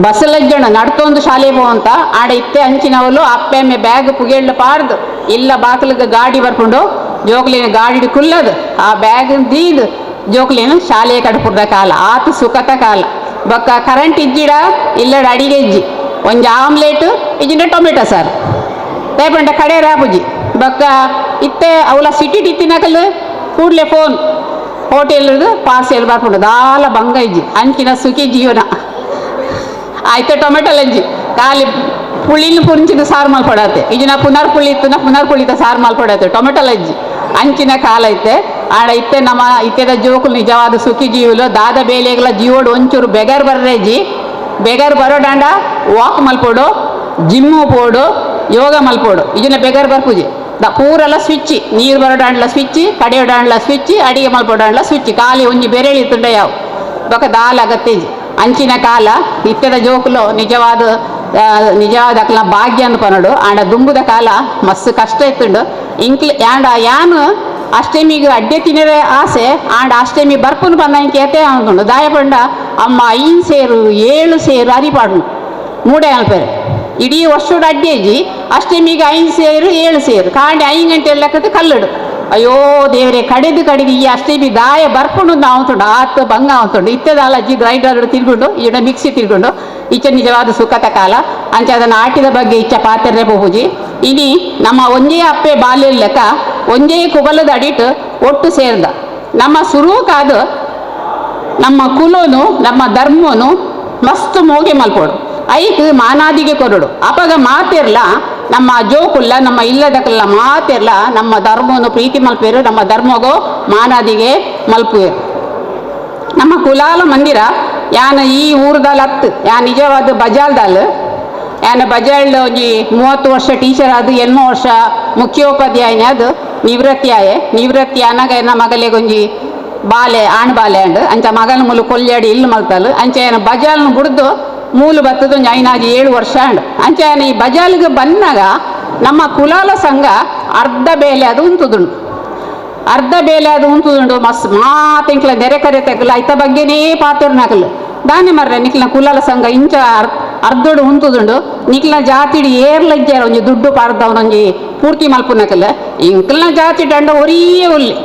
ಬಸ್ಸಲ್ಲಜ್ಜಣ ನಡ್ತೊಂದು ಶಾಲೆ ಅಂತ ಆಡ ಇತ್ತೆ ಅಂಚಿನವಲು ಅಪ್ಪೆಮ್ಮೆ ಬ್ಯಾಗ್ ಪುಗೆಳ್ಳು ಪಾರ್ದು ಇಲ್ಲ ಬಾಕ್ಲಿಗೆ ಗಾಡಿ ಬರ್ಕೊಂಡು ಜೋಕ್ಲಿನ ಗಾಡಿ ಕುಲ್ಲದು ಆ ಬ್ಯಾಗ್ ದೀದು ಜೋಕ್ಲಿನ ಶಾಲೆ ಕಡ್ಪುರ್ದ ಕಾಲ ಆತು ಸುಖತ ಕಾಲ ಬೊಕ್ಕ ಕರೆಂಟ್ ಇಜ್ಜಿಡ ಇಲ್ಲಡ ಅಡಿಗೆ ಇಜ್ಜಿ ಒಂಜಿ ಆಮ್ಲೆಟ್ ಇಜ್ಜಿಂಡ ಟೊಮೆಟೊ ಸಾರು ತೇಪಂಡ ಕಡೆ ರಾಪುಜಿ ಬೊಕ್ಕ ಇತ್ತೆ ಅವಲ ಸಿಟಿ ಟಿತ್ತಿನಕಲ್ ಕೂಡಲೇ ಫೋನ್ ಹೋಟೆಲ್ದು ಪಾರ್ಸೆಲ್ ಬರ್ಕೊಂಡು ದಾಲ ಬಂಗ ಇಜ್ಜಿ ಅಂಚಿನ ಸುಖಿ ಜೀವನ ಆಯ್ತು ಟೊಮೆಟೊ ಲಜ್ಜಿ ಖಾಲಿ ಪುಳಿನ ಪುಂಚಿದ ಸಾರು ಮಲ್ಪಡತ್ತೆ ಈಜಿನ ಪುನರ್ಪುಳಿತ ಸಾರು ಮಲ್ಪಡತ್ತೆ ಟೊಮೆಟೊ ಲಜ್ಜಿ ಅಂಚಿನ ಕಾಲ ಐತೆ ಆಡ ಇತ್ತೆ ನಮ್ಮ ಇತ್ತೆದ ಜೋಕುಲು ನಿಜವಾದ ಸುಖಿ ಜೀವುಲು ದಾದ ಬೇಲೆಗಳ ಜೀವೋಡು ಒಂಚೂರು ಬೆಗರ್ ಬರ್ರೇಜಿ ಬೆಗರ್ ಬರೋಡಾಂಡ ವಾಕ್ ಮಲ್ಪೋಡು ಜಿಮ್ಮು ಪೋಡು ಯೋಗ ಮಲ್ಪೋಡು ಈಜಿನ ಬೆಗರ್ ಬರ್ಪುಜಿ ಪೂರೆಲ್ಲ ಸ್ವಿಚ್ ನೀರು ಬರೋಡಾಂಡ್ಲ ಸ್ವಿಚ್ ಕಡಿಯೋಡಾಂಡ್ಲ ಸ್ವಿಚ್ ಅಡಿಗೆ ಮಲ್ಪೋಡಾಂಡ್ಲ ಸ್ವಿಚ್ ಖಾಲಿ ಒಂಜಿ ಬೆರೆಳಿ ತುಂಡ ಯಾವು ಬೊಕ ದಾಲ್ ಆಗತ್ತೇಜಿ ಅಂಚಿನ ಕಾಲ ಇತ್ತೆದ ಜೋಕುಲು ನಿಜವಾದ ಅಕ್ಲ ಭಾಗ್ಯ ಅಂದ್ ಪನೋಡು ಆಂಡ ದುಂಬುದ ಕಾಲ ಮಸ್ತ್ ಕಷ್ಟ ಇತ್ತುಂಡು ಇಂಕ್ಲ ಯಾನು ಅಷ್ಟಮಿಗೆ ಅಡ್ಡೆ ತಿನ್ನರೆ ಆಸೆ ಆಂಡ ಅಷ್ಟಮಿ ಬರ್ಪುನು ಪಂದ ಕೇತೆ ಅಂದುಂಡು ದಾಯ ಪಂಡ ಅಮ್ಮ 5 ಸೇರು 7 ಸೇರು ಅರಿಪಾಡು ಮೂಡೆ ಅಲ್ಪೇರೆ ಇಡೀ ವರ್ಷದ ಅಡ್ಡೇಜಿ ಅಷ್ಟಮಿಗೆ 5 ಸೇರು 7 ಸೇರು ಕಾಂಡೆ 5 ಗಂಟೆ ಲೆಕ್ಕದ ಕಲ್ಲಡು ಅಯ್ಯೋ ದೇವರೇ ಕಡೆದು ಈ ಅಷ್ಟೇಬಿ ದಾಯ ಬರ್ಕೊಂಡು ಆವತ್ತುಂಡು ಆತು ಭಂಗ ಆವತ್ತುಂಡು ಇತ್ತದ ಅಜ್ಜಿ ಗ್ರೈಂಡರ್ ತಿರ್ಕೊಂಡು ಈಡ ಮಿಕ್ಸಿ ತಿರ್ಕೊಂಡು ಈಚೆ ನಿಜವಾದ ಸುಖದ ಕಾಲ ಅಂಚೆ ಅದನ್ನು ಆಟಿದ ಬಗ್ಗೆ ಇಚ್ಚ ಪಾತ್ರೆ ಪೂಜಿ ಇನಿ ನಮ್ಮ ಒಂದೇ ಅಪ್ಪೆ ಬಾಲ್ಯ ಲೆಕ್ಕ ಒಂದೇ ಕುಬಲದ ಅಡಿಟ್ಟು ಒಟ್ಟು ಸೇರ್ದ ನಮ್ಮ ಸುರುಕಾದು ನಮ್ಮ ಕುಲೋನು ನಮ್ಮ ಧರ್ಮನು ಮಸ್ತ್ ಮೋಗೆ ಮಲ್ಪೋಡು ಐಕ್ ಮಾನಾದಿಗೆ ಕೊರಡು ಅಪಗ ಮಾತಿರ್ಲ ನಮ್ಮ ಜೋಕುಲ್ಲ ನಮ್ಮ ಇಲ್ಲದಕ್ಕೆಲ್ಲ ಮಾತಿರ್ಲ ನಮ್ಮ ಧರ್ಮವನ್ನು ಪ್ರೀತಿ ಮಲ್ಪೇರು ನಮ್ಮ ಧರ್ಮಗೋ ಮಾನಾದಿಗೆ ಮಲ್ಪುವೇರು ನಮ್ಮ ಕುಲಾಲ ಮಂದಿರ ಯಾನ ಈ ಊರ್ದಲ್ಲಿ ಹತ್ತು ಯಾನ್ ನಿಜವಾದ ಬಜಾಲ್ದಲ್ಲಿ ಯಾನ ಬಜಾಲ್ಡ್ ಒಂಜಿ 30 ವರ್ಷ ಟೀಚರ್ ಅದು 8 ವರ್ಷ ಮುಖ್ಯೋಪಾಧ್ಯಾಯನೇ ಅದು ನಿವೃತ್ತಿ ಅನಾಗ ಎನ್ನ ಮಗಲೆಗೊಂಜಿ ಬಾಲೆ ಆಣ್ ಬಾಲೆ ಅಂಡ್ ಅಂಚ ಮಗನ ಮೂಲು ಕೊಲ್ಯಾಡಿ ಇಲ್ಲಿ ಮಲ್ತಲು ಅಂಚೆ ಏನ ಬಜಾಲ್ನ ಬುಡ್ದು ಮೂಲು ಬತ್ತದ ಒಂಜಿ 7 ವರ್ಷ ಅಂಡ್ ಅಂಚೆ ಈ ಬಜಾಲ್ಗೆ ಬಂದಾಗ ನಮ್ಮ ಕುಲಾಲ ಸಂಘ ಅರ್ಧ ಬೇಲೆ ಅದು ಉಂತುದುಂಡು ಮಸ್ ಮಾತಿಂಕ್ಲ ನೆರೆ ಕರೆ ತೆಗಲ ಐತ ಬಗ್ಗೆನೇ ಪಾತಿರ್ನಾಕಲ್ ದಾನೆ ಮರ್ರೆ ನಿಕ್ಲ ಕುಲಾಲ ಸಂಘ ಇಂಚ ಅರ್ಧಡು ಉಂತುದುಂಡು ನಿಕ್ಲ ಜಾತಿಡಿ ಏರ್ಲಜ್ಜಾರ ಒಂಜಿ ದುಡ್ಡು ಪಾರ್ದವನೊಂಜಿ ಪೂರ್ತಿ ಮಲ್ಪುನಕಲ್ ಇಂಕ್ಲ ಜಾತಿಡ್ ಅಂಡ ಒರಿಯೇ ಉಲ್ಲೆ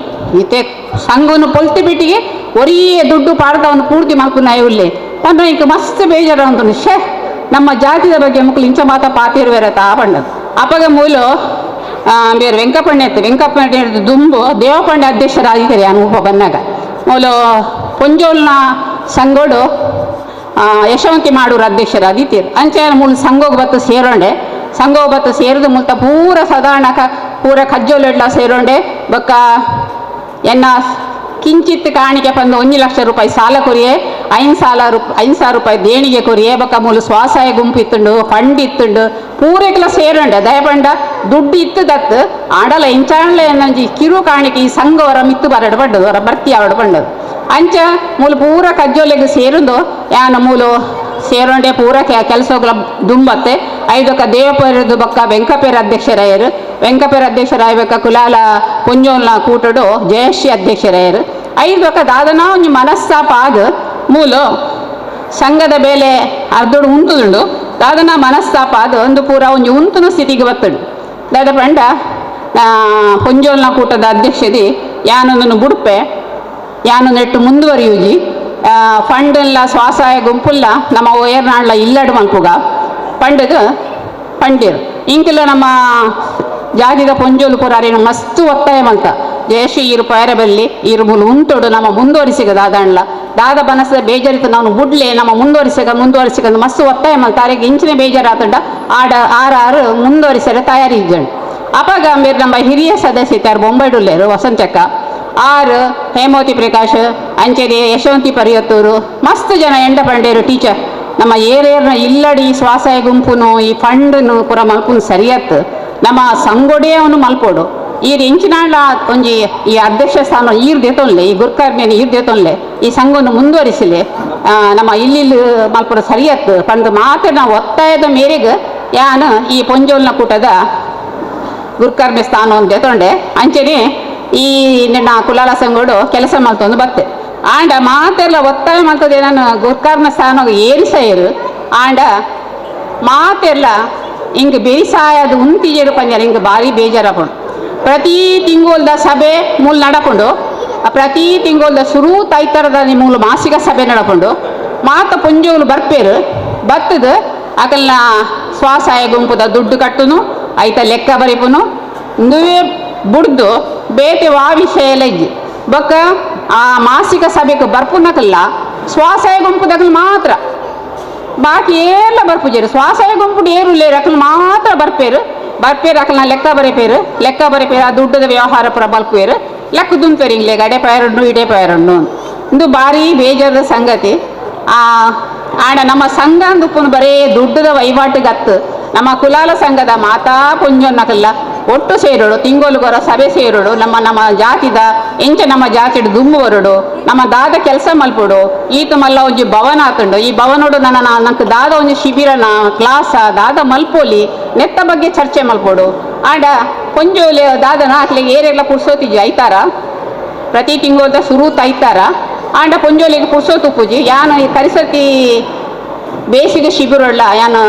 ಈತೆ ಸಂಘವನ್ನು ಪೊಲ್ತಿ ಬಿಟ್ಟಿಗೆ ಒರಿಯೇ ದುಡ್ಡು ಪಾಡ್ದವನು ಪೂರ್ತಿ ಮಲ್ಪುನಾಯ ಉಲ್ಲೆ ಅಂದ್ರೆ ಈಗ ಮಸ್ತ್ ಬೇಜಾರ ಅಂತು ನಮ್ಮ ಜಾತಿದ ಬಗ್ಗೆ ಮಕ್ಕಳು ಇಂಚ ಮಾತ ಪಾತಿರ್ವೇರ ತಾ ಪಂಡದು ಅಪಗ ಮೂಲು ಬೇರೆ ವೆಂಕಪ್ಪಣ್ಣ ದುಂಬು ದೇವಪಂಡ ಅಧ್ಯಕ್ಷರಾಗಿದ್ದಾರೆ ಅನುಭವ ಬಂದಾಗ ಮೂಲು ಪೊಂಜೋಲ್ನ ಸಂಗೋಡು ಯಶವಂತಿ ಮಾಡೂರು ಅಧ್ಯಕ್ಷರಾದಿತ್ತೀರು ಅಂಚೆ ಮೂಲು ಸಂಘೋಗ್ ಬತ್ತು ಸೇರಿದ ಮೂಲಕ ಪೂರ ಸಾಧಾರಣ ಪೂರ ಕಜ್ಜೋಲೆಡ್ಲ ಸೇರೋಂಡೆ ಬೊಕ್ಕ ಎನ್ನ ಕಿಂಚಿತ್ ಕಾಣಿಕೆ ಬಂದು 1 ಲಕ್ಷ ರೂಪಾಯಿ ಸಾಲ ಕೊರಿಯೆ 5,000 ರೂಪಾಯಿ ದೇಣಿಗೆ ಕೊರಿಯೆ ಬೊಕ್ಕ ಮೂಲು ಸ್ವಸಹಾಯ ಗುಂಪು ಇತ್ತುಂಡು ಫಂಡ್ ಇತ್ತುಂಡು ಪೂರೆಗ್ಲ ಸೇರಂಡೆ ದಯಪಂಡ ದುಡ್ಡು ಇತ್ತದತ್ತು ಆಡಲ ಇಂಚಾಣ್ಲೆ ನಂಜಿ ಕಿರು ಕಾಣಿಕೆ ಈ ಸಂಘವರ ಮಿತ್ತು ಬರಡು ಪಡ್ಡದು ಅವರ ಭರ್ತಿ ಅವಡು ಪಂಡದು ಅಂಚ ಮೂಲು ಪೂರ ಕಜ್ಜೋಲೆಗೆ ಸೇರುಂದು ಯಾನ ಮೂಲು ಸೇರೋಂಡೆ ಪೂರ ಕೆಲಸಗಳ ದುಂಬತ್ತೆ 5 ದೇವಪೇರದು ಬೊಕ್ಕ ವೆಂಕಪೇರ ಅಧ್ಯಕ್ಷರಾಯಬೇಕ ಕುಲಾಲ ಪುಂಜೋಲ್ನ ಕೂಟಡು ಜಯಶ್ರೀ ಅಧ್ಯಕ್ಷರಾಯರು 5 ದಾದನ ಒಂಜಿ ಮನಸ್ತಾಪ ಆದ ಮೂಲು ಸಂಘದ ಬೇಲೆ ಅರ್ಧಡು ಉಂತುದುಂಡು ದಾದನ ಮನಸ್ತಾಪ ಆದ ಒಂದು ಪೂರ ಒಂಜಿ ಉಂತುನ ಸ್ಥಿತಿಗೆ ಬತ್ತುಂಡು ದಾದ ಪಂಡ ಪುಂಜೋಲ್ನ ಕೂಟದ ಅಧ್ಯಕ್ಷದಿ ಯಾನೊಂದನ್ನು ಬುಡುಪೆ ಯಾನು ನೆಟ್ಟು ಮುಂದುವರಿಯುಜಿ ಫಂಡ್ ಎಲ್ಲ ಸ್ವಸಹಾಯ ಗುಂಪುಲ್ಲ ನಮ್ಮ ಓಯರ್ನಾಳ್ಲ ಇಲ್ಲಡು ಮಲ್ಪುಗ ಪಂಡಿರು ಇಂಕಿಲ್ಲ ನಮ್ಮ ಜಾತಿದ ಪೊಂಜೋಲು ಪುರಾರಿನ ಮಸ್ತ್ ಒತ್ತಾಯ ಮಲ್ತ ಜಯಶ್ರೀ ಇರು ಪೈರ ಬಲ್ಲಿ ಇರು ಮೂಲು ಉಂಟೋಡು ನಮ್ಮ ಮುಂದುವರಿಸಿಗ ದಾದಾಣ್ಲ ದಾದ ಬನಸದ ಬೇಜಾರಿತ ನಾವು ಬುಡ್ಲೆ ನಮ್ಮ ಮುಂದುವರಿಸಿಗ ಮಸ್ತ್ ಒತ್ತಾಯ ಮಲ್ತ ಆರೆಗೆ ಇಂಚಿನ ಬೇಜಾರಾತಂಡ ಆರು ಮುಂದುವರಿಸಲು ತಯಾರಿ ಇಜ್ಜಂಡು ಅಪಗ ಬೇರೆ ನಮ್ಮ ಹಿರಿಯ ಸದಸ್ಯರು ಬೊಂಬೈಡುಲ್ಲೇರು ವಸಂತಕ್ಕ 6 ಹೇಮಾವತಿ ಪ್ರಕಾಶ್ ಅಂಚೆದೆ ಯಶವಂತಿ ಪರಿಯತ್ತೂರು ಮಸ್ತ್ ಜನ ಎಂಡ ಪಂಡೇರು ಟೀಚರ್ ನಮ್ಮ ಏರಿಯರ್ನ ಇಲ್ಲಡಿ ಸ್ವಸಹಾಯ ಗುಂಪುನು ಈ ಫಂಡ್ನು ಪುರ ಮಲ್ಪುನು ಸರಿಯತ್ತು ನಮ್ಮ ಸಂಗೊಡೆ ಅವನು ಮಲ್ಪೋಡು ಈ ಇಂಚಿನಾಳ ಒಂಜಿ ಈ ಅಧ್ಯಕ್ಷ ಸ್ಥಾನ ಈರ್ದೇತೊನ್ಲೆ ಈ ಗುರ್ಕರ್ಮೇನೆ ಈರ್ದೇತೊನ್ಲೆ ಈ ಸಂಘವನ್ನು ಮುಂದುವರಿಸಲಿ ನಮ್ಮ ಇಲ್ಲಿ ಮಲ್ಪುರ ಸರಿಯತ್ತು ಪಂದು ಮಾತ್ರ ಒತ್ತಾಯದ ಮೇರೆಗೆ ಯಾನು ಈ ಪೊಂಜೋಲ್ನ ಕೂಟದ ಗುರ್ಕರ್ಮೆ ಸ್ಥಾನ ಒಂದು ತೊಂಡೆ ಅಂಚೆನೆ ಈ ನಿನ್ನ ಕುಲಾಲ ಸಂಗೋಡು ಕೆಲಸ ಮಲ್ತೊಂದು ಬತ್ತೆ ಆಂಡ ಮಾತೆಲ್ಲ ಒತ್ತಾಯ ಮಲ್ತದೆ ನಾನು ಗುರ್ಕರ್ನ ಸ್ಥಾನ ಏರಿಸೇರು ಆಂಡ ಮಾತೆಲ್ಲ ಹಿಂಗೆ ಬೇಸಾಯದ ಉಂತಿಜೇರು ಪಂಜರ ಹಿಂಗೆ ಭಾರಿ ಬೇಜಾರಕೊಂಡು ಪ್ರತಿ ತಿಂಗೋಲ್ದ ಸಭೆ ಮೂಲ ನಡಕೊಂಡು ಪ್ರತಿ ತಿಂಗೋಲ್ದ ಶುರು ತೈತರದ ಮೂಲ ಮಾಸಿಕ ಸಭೆ ನಡಕೊಂಡು ಮಾತ ಪುಂಜೋಲು ಬರ್ಪೇರು ಬತ್ತದ ಅಕಲ್ನ ಸ್ವಸಹಾಯ ಗುಂಪುದ ದುಡ್ಡು ಕಟ್ಟುನು ಐತ ಲೆಕ್ಕ ಬರಿಪುನು ನುವೆ ಬುಡ್ದು ಬೇತೆ ವಾ ವಿಷಯ ಇಜ್ಜಿ ಬೊಕ್ಕ ಆ ಮಾಸಿಕ ಸಭೆಗೆ ಬರ್ಪುನಕಲ್ಲ ಸ್ವಸಹಾಯ ಗುಂಪುದಾಗ ಮಾತ್ರ ಬಾಕಿ ಎಲ್ಲ ಬರ್ಪುಜೇರು ಸ್ವಸಹಾಯ ಗುಂಪುಡು ಏರು ಲೇರು ಅಕಲ್ ಮಾತ್ರ ಬರ್ಪೇರು ಅಕಲ್ನ ಲೆಕ್ಕ ಬರೆಪೇರು ಆ ದುಡ್ಡದ ವ್ಯವಹಾರ ಪುರ ಬಲ್ಪೇರು ಲೆಕ್ಕ ದುಂಪೇರು ಇಂಗ್ಲೇಗ ಅಡೆ ಪೈರಣ್ಣು ಇಡೆ ಪೈರಣ್ಣು ಇದು ಭಾರಿ ಬೇಜಾರದ ಸಂಗತಿ. ಆಡ ನಮ್ಮ ಸಂಘ ಅಂದುಪ್ಪನು ಬರೇ ದುಡ್ಡದ ವಹಿವಾಟಿಗತ್ತು ನಮ್ಮ ಕುಲಾಲ ಸಂಘದ ಮಾತಾ ಪುಂಜೊನ್ನಕಲ್ಲ ಒಟ್ಟು ಸೇರೋಡು ತಿಂಗೋಲುಗೊರ ಸಭೆ ಸೇರೋಡು ನಮ್ಮ ಜಾತಿದ ಎಂಚ ನಮ್ಮ ಜಾತಿಡು ದುಮ್ಮು ಬರೋಡು ನಮ್ಮ ದಾದ ಕೆಲಸ ಮಲ್ಪೋಡು ಈತ ಮಲ್ಲ ಒಂಜಿ ಭವನ ಆತುಂಡು ಈ ಭವನೋಡು ನಂಗೆ ದಾದ ಒಂಜಿ ಶಿಬಿರನ ಕ್ಲಾಸ ದಾದ ಮಲ್ಪೋಲಿ ನೆತ್ತ ಬಗ್ಗೆ ಚರ್ಚೆ ಮಲ್ಪೋಡು ಆಡ ಕೊಂಜೋಲಿ ದಾದ ನಾಕ್ಲಿಗೆ ಏರೆಲ್ಲ ಪುರ್ಸೋತಿಜಿ ಐತಾರ ಪ್ರತಿ ತಿಂಗೋದ ಸುರೂತ್ ಐತಾರ ಆಂಡ ಪೊಂಜೋಲಿಗೆ ಪುರ್ಸೋತು ಪೂಜಿ ಯಾನು ಈ ಕರಿಸತಿ ಬೇಸಿಗೆ ಶಿಬಿರಲ್ಲ ಯಾನು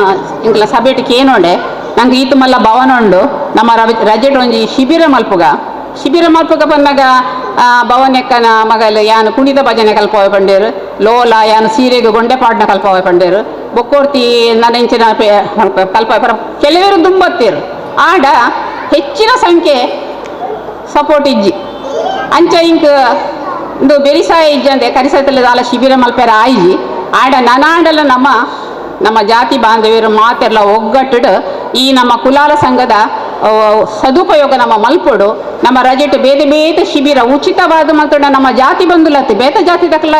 ಇಂಕ್ಲ ಸಭೆಟಿಗೆ ಏನೋಡೆ ನಂಗೆ ಈತ ಮಲ್ಲ ಭವನ ಉಂಡು ನಮ್ಮ ರಜೆಟ್ ಒಂಜಿ ಶಿಬಿರ ಮಲ್ಪುಗ ಬಂದಾಗ ಭವನೆಕ್ಕನ ಮಗಲು ಯಾನು ಕುಣಿತ ಭಜನೆ ಕಲ್ಪೋಯ್ ಪಂಡೇರು ಲೋಲ ಯಾನು ಸೀರೆಗೆ ಗೊಂಡೆ ಪಾಡ್ನ ಕಲ್ಪೋಯ್ ಪಂಡೇರು ಬೊಕ್ಕೋರ್ತಿ ನನಂಚಿನ ಕಲ್ಪೋಯ್ ಪರ ಕೆಲವರು ದುಂಬತ್ತೇರು ಆಡ ಹೆಚ್ಚಿನ ಸಂಖ್ಯೆ ಸಪೋರ್ಟ್ ಇಜ್ಜಿ ಅಂಚ ಇಂಕ್ ಇಂದು ಬೆರಿಸಾಯ ಇಜ್ಜಂದೆ ಕರಿಸತ್ತಲ್ಲ ದಾಲ ಶಿಬಿರ ಮಲ್ಪೆರ ಆಯ್ಜಿ ಆಡ ನನಾಂಡಲ ನಮ್ಮ ಜಾತಿ ಬಾಂಧವ್ಯರು ಮಾತೆಲ್ಲ ಒಗ್ಗಟ್ಟು ಈ ನಮ್ಮ ಕುಲಾಲ ಸಂಘದ ಸದುಪಯೋಗ ನಮ್ಮ ಮಲ್ಪೊಡು ನಮ್ಮ ರಜೆಟ್ ಬೇತೆ ಶಿಬಿರ ಉಚಿತವಾದ ಮಲ್ತೊಡ ನಮ್ಮ ಜಾತಿ ಬಂಧುಲತ್ತಿ ಬೇತೆ ಜಾತಿ ದಕ್ಕಲ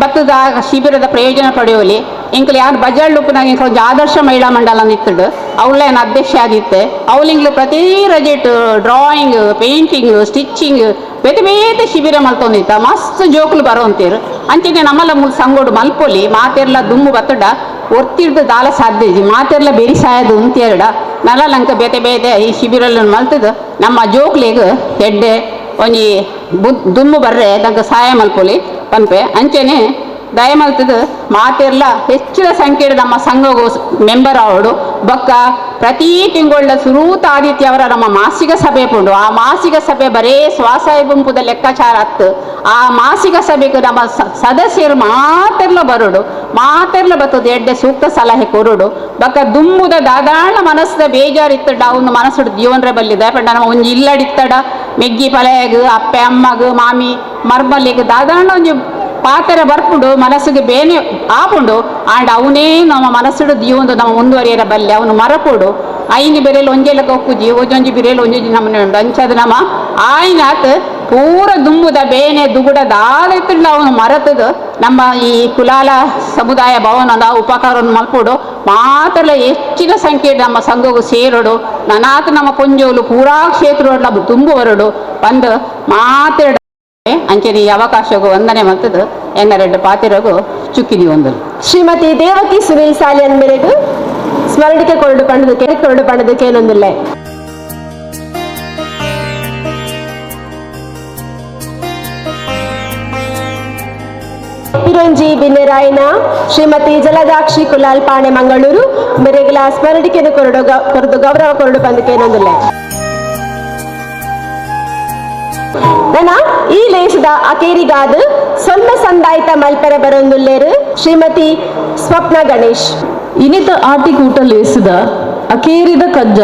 ಬತ್ತದ ಶಿಬಿರದ ಪ್ರಯೋಜನ ಪಡೆಯೋಲಿ ಇಂಕ್ಲು ಯಾರು ಬಜಾರ್ಲುಪ್ಪನಾಗ ಇಂಕ ಒಂದು ಆದರ್ಶ ಮಹಿಳಾ ಮಂಡಲ ನಿತ್ತುಡು ಅವಳೇನು ಅಧ್ಯಕ್ಷ ಆದಿತ್ತೆ ಅವಳಿಂಗ್ಲು ಪ್ರತಿ ರಜೆಟ್ ಡ್ರಾಯಿಂಗ್ ಪೇಂಟಿಂಗ್ ಸ್ಟಿಚ್ಚಿಂಗ್ ಬೇತೆ ಶಿಬಿರ ಮಲ್ತೊಂದಿತ್ತ ಮಸ್ತ್ ಜೋಕುಲು ಬರೋಂತೀರು ಅಂಚನೆ ನಮ್ಮಲ್ಲ ಸಂಗೋಡು ಮಲ್ಪೊಲಿ ಮಾತೆರ್ಲ ದುಮ್ಮು ಬತ್ತಡ ಒರ್ತಿಡ್ದು ದಾಲ ಸಾಧ್ಯಜಿ ಮಾತೆರ್ಲ ಬೆರಿಸಾಯದು ಉಂತೇರಡ ನಲಲಂಕ ಬೇತೆ ಈ ಶಿಬಿರಲ್ಲಿ ಮಲ್ತದು ನಮ್ಮ ಜೋಕ್ಲಿಗೆ ಎಡ್ಡೆ ಒಂಜಿ ದುಮ್ಮು ಬರ್ರೆ ನಂಗೆ ಸಹಾಯ ಮಲ್ಪೊಲಿ ಪನ್ಪೆ ಅಂಚನೆ ದಯಮಲ್ತದು ಮಾತೆರ್ಲ ಹೆಚ್ಚಿನ ಸಂಖ್ಯೆಡ್ ನಮ್ಮ ಸಂಘಗೂ ಮೆಂಬರ್ ಆವಡು ಬೊಕ್ಕ ಪ್ರತಿ ತಿಂಗಳ ಸುರೂತ ಆದಿತ್ಯವರ ನಮ್ಮ ಮಾಸಿಕ ಸಭೆ ಪುಂಡು ಆ ಮಾಸಿಕ ಸಭೆ ಬರೇ ಸ್ವಸಹಾಯ ಗುಂಪುದ ಲೆಕ್ಕಾಚಾರ ಹತ್ತು ಆ ಮಾಸಿಕ ಸಭೆಗೆ ನಮ್ಮ ಸದಸ್ಯರು ಮಾತೆರ್ಲ ಬರೋಡು ಮಾತೆರ್ಲ ಬತ್ತದು ಎಡ್ಡೆ ಸೂಕ್ತ ಸಲಹೆ ಕೊರೋಡು ಬೊಕ್ಕ ದುಮ್ಮುದ ದಾದಾಣ ಮನಸ್ಸದ ಬೇಜಾರಿತ್ತಡ ಅವನು ಮನಸ್ಸುಡು ಜೀವನ್ರೆ ಬಲ್ಲಿದೆ ಪಂಡ ನಮ್ಮ ಒಂಜಿ ಇಲ್ಲಡಿತ್ತಡ ಮೆಗ್ಗಿ ಪಲೆಯಗ ಅಪ್ಪೆ ಅಮ್ಮಗ ಮಾಮಿ ಮರ್ಮಲ್ಲಿಗೆ ದಾದಾಣ ಒಂಜಿ ಪಾತೆರ ಬರ್ಪುಂಡು ಮನಸ್ಸಿಗೆ ಬೇನೆ ಆಪುಂಡು ಆಂಡ ಅವನೇ ನಮ್ಮ ಮನಸ್ಸುಡು ಜೀವನ ನಮ್ಮ ಮುಂದುವರಿಯರ ಬಲ್ಲೆ ಅವನು ಮರಪುಡು ಐನಿ ಬೆರೆಯಲ್ಲಿ ಒಂಜೆಲ್ಲ ಕೊಕ್ಕುಜಿ ಒಂಜೊಂಜಿ ಬೆರೆಯಲ್ಲಿ ಒಂಜೊಂಜಿ ನಮ್ಮನೆ ಉಂಡು ಅಂಚದು ನಮ್ಮ ಆಯ್ನಾತ್ ಪೂರ ದುಂಬುದ ಬೇನೆ ದುಗುಡ ದಾದೆತ್ತಿಲ್ಲ ಅವನು ಮರತದು ನಮ್ಮ ಈ ಕುಲಾಲ ಸಮುದಾಯ ಭವನದ ಉಪಕಾರವನ್ನು ಮಲ್ಪುಡು ಮಾತೆಲ್ಲ ಹೆಚ್ಚಿನ ಸಂಖ್ಯೆ ನಮ್ಮ ಸಂಘಗೂ ಸೇರೋಡು ನನಾತ್ ನಮ್ಮ ಪೊಂಜೋಲು ಪೂರಾ ಕ್ಷೇತ್ರ ತುಂಬು ಬರೋಡು ಬಂದು ಮಾತೆರಡು ಅಂಚನೆ ಈ ಅವಕಾಶಗೂ ವಂದನೆ ಮಲ್ತದು ಎನ್ನರೆಡ್ಡು ಪಾತಿರಗೂ ಚುಕ್ಕಿದಿ ಒಂದು ಶ್ರೀಮತಿ ದೇವಕಿ ಸುನೀಲ್ ಸಾಲಿಯನ್ ಮೇರೆಗೂ ಸ್ಮರಣಿಕೆ ಕೊರಡು ಪಂಡದಕ್ಕೆ ಏನೊಂದಿಲ್ಲ. ಪಿರಂಜಿ ಬಿನ್ನೆರಾಯನ ಶ್ರೀಮತಿ ಜಲದಾಕ್ಷಿ ಕುಲಾಲ್ ಪಾಣೆ ಮಂಗಳೂರು ಮೇರೆಗಳ ಸ್ಮರಣಿಕೆಯನ್ನು ಕೊರಡು ಗೌರವ ಕೊರಡು ಪಂದಕ್ಕೆ ಏನೊಂದಿಲ್ಲ. ನನ್ನ ಈ ಲೇಸದ ಅಕೇರಿಗಾದ ಸ್ವಲ್ಪ ಸಂದಾಯಿತ ಮಲ್ಪೆರ ಬರೊಂದುಲ್ಲೇರು ಶ್ರೀಮತಿ ಸ್ವಪ್ನ ಗಣೇಶ್ ಇನಿತ ಆಟಿಕೂಟ ಲೇಸಿದ ಅಕೇರಿದ ಕಜ್ಜ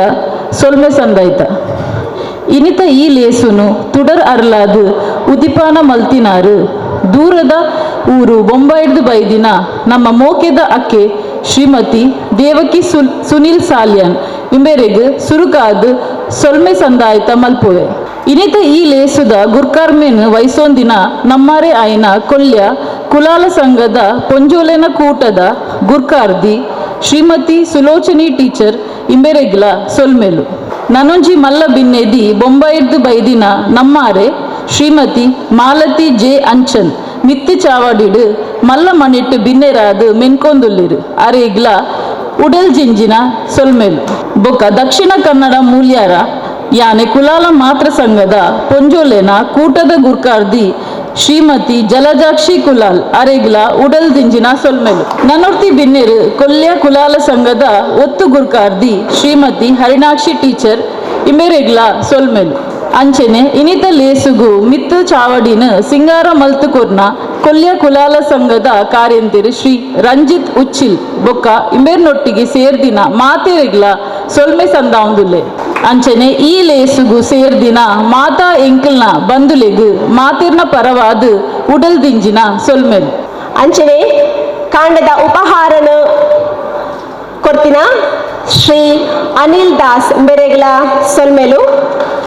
ಸೊಲ್ಮೆ ಸಂದಾಯಿತ ಇನಿತ ಈ ಲೇಸುನು ತುಡರ್ ಅರ್ಲಾದು ಉದಿಪಾನ ಮಲ್ತಿನಾರು ದೂರದ ಊರು ಬೊಂಬಾಯಿಡ್ದು ಬೈದಿನ ನಮ್ಮ ಮೋಕೆದ ಅಕ್ಕೆ ಶ್ರೀಮತಿ ದೇವಕಿ ಸುನೀಲ್ ಸಾಲ್ಯನ್ ಇಂಬೆರೆಗ್ ಸುರುಕಾದು ಸೊಲ್ಮೆ ಸಂದಾಯಿತ ಮಲ್ಪುವೆ ಇನಿತ ಈ ಲೇಸುದ ಗುರ್ಕಾರ್ಮೆನ್ ವಯಸ್ಸೊಂದಿನ ನಮ್ಮಾರೆ ಆಯ್ನ ಕೊಲ್ಯ ಕುಲಾಲ ಸಂಘದ ಪೊಂಜೋಲೆನ ಕೂಟದ ಗುರ್ಕಾರ್ದಿ ಶ್ರೀಮತಿ ಸುಲೋಚನಿ ಟೀಚರ್ ಇಂಬೆರೆಗ್ಲ ಸೊಲ್ಮೆಲು ನನೊಂಜಿ ಮಲ್ಲ ಬಿನ್ನೆದಿ ಬೊಂಬಾಯಿರ್ದು ಬೈದಿನ ನಮ್ಮಾರೆ ಶ್ರೀಮತಿ ಮಾಲತಿ ಜೆ ಅಂಚನ್ ಮಿತ್ತಿ ಚಾವಡಿಡು ಮಲ್ಲ ಮಣಿಟ್ಟು ಬಿನ್ನೆರಾದು ಮೆನ್ಕೊಂದುಲ್ಲಿರು ಅರೆಗ್ಲ ಉಡಲ್ ಜಿಂಜಿನ ಸೊಲ್ಮೆಲು ಬೊಕ್ಕ ದಕ್ಷಿಣ ಕನ್ನಡ ಮೂಲ್ಯಾರ ಯಾನೆ ಕುಲಾಲ ಮಾತ್ರ ಸಂಘದ ಪೊಂಜೋಲೆನ ಕೂಟದ ಗುರ್ಕಾರ್ದಿ ಶ್ರೀಮತಿ ಜಲಜಾಕ್ಷಿ ಕುಲಾಲ್ ಅರೆಗ್ಲ ಉಡಲ್ ದಿಂಜಿನ ಸೊಲ್ಮೆಲು ನನೊರ್ತಿ ಬಿನ್ನೆರು ಕೊಲ್ಯ ಕುಲಾಲ ಸಂಘದ ಒತ್ತು ಗುರ್ಕಾರ್ದಿ ಶ್ರೀಮತಿ ಹರಿಣಾಕ್ಷಿ ಟೀಚರ್ ಇಮೆರೆಗ್ಲ ಸೊಲ್ಮೆಲು ಅಂಚೆನೆ ಇನಿತ ಲೇಸುಗು ಮಿತ್ತು ಚಾವಡಿನ ಸಿಂಗಾರ ಮಲ್ತುಕೊರ್ನ ಕೊಲ್ಯ ಕುಲಾಲ ಸಂಘದ ಕಾರ್ಯಂತಿರು ಶ್ರೀ ರಂಜಿತ್ ಉಚ್ಚಿಲ್ ಬೊಕ್ಕ ಇಂಬೆರ್ನೊಟ್ಟಿಗೆ ಸೇರ್ದಿನ ಮಾತೆರೆಗ್ಲ ಸೊಲ್ಮೆ ಸಂದಾವುದುಲೆ ಅಂಚನೆ ಈ ಲೇಸುಗು ಸೇರ್ದಿನ ಮಾತಾ ಎಂಕಲ್ನ ಬಂದುಲೆಗು ಮಾತಿರ್ನ ಪರವಾದು ಉಡಲ್ ದಿಂಜಿನ ಸೊಲ್ಮೆಲು ಅಂಚನೆ ಕಾಂಡದ ಉಪಹಾರನ ಕೊಡ್ತಿನ ಶ್ರೀ ಅನಿಲ್ ದಾಸ್ ಬೆರೆಗ್ಲ ಸೊಲ್ಮೆಲು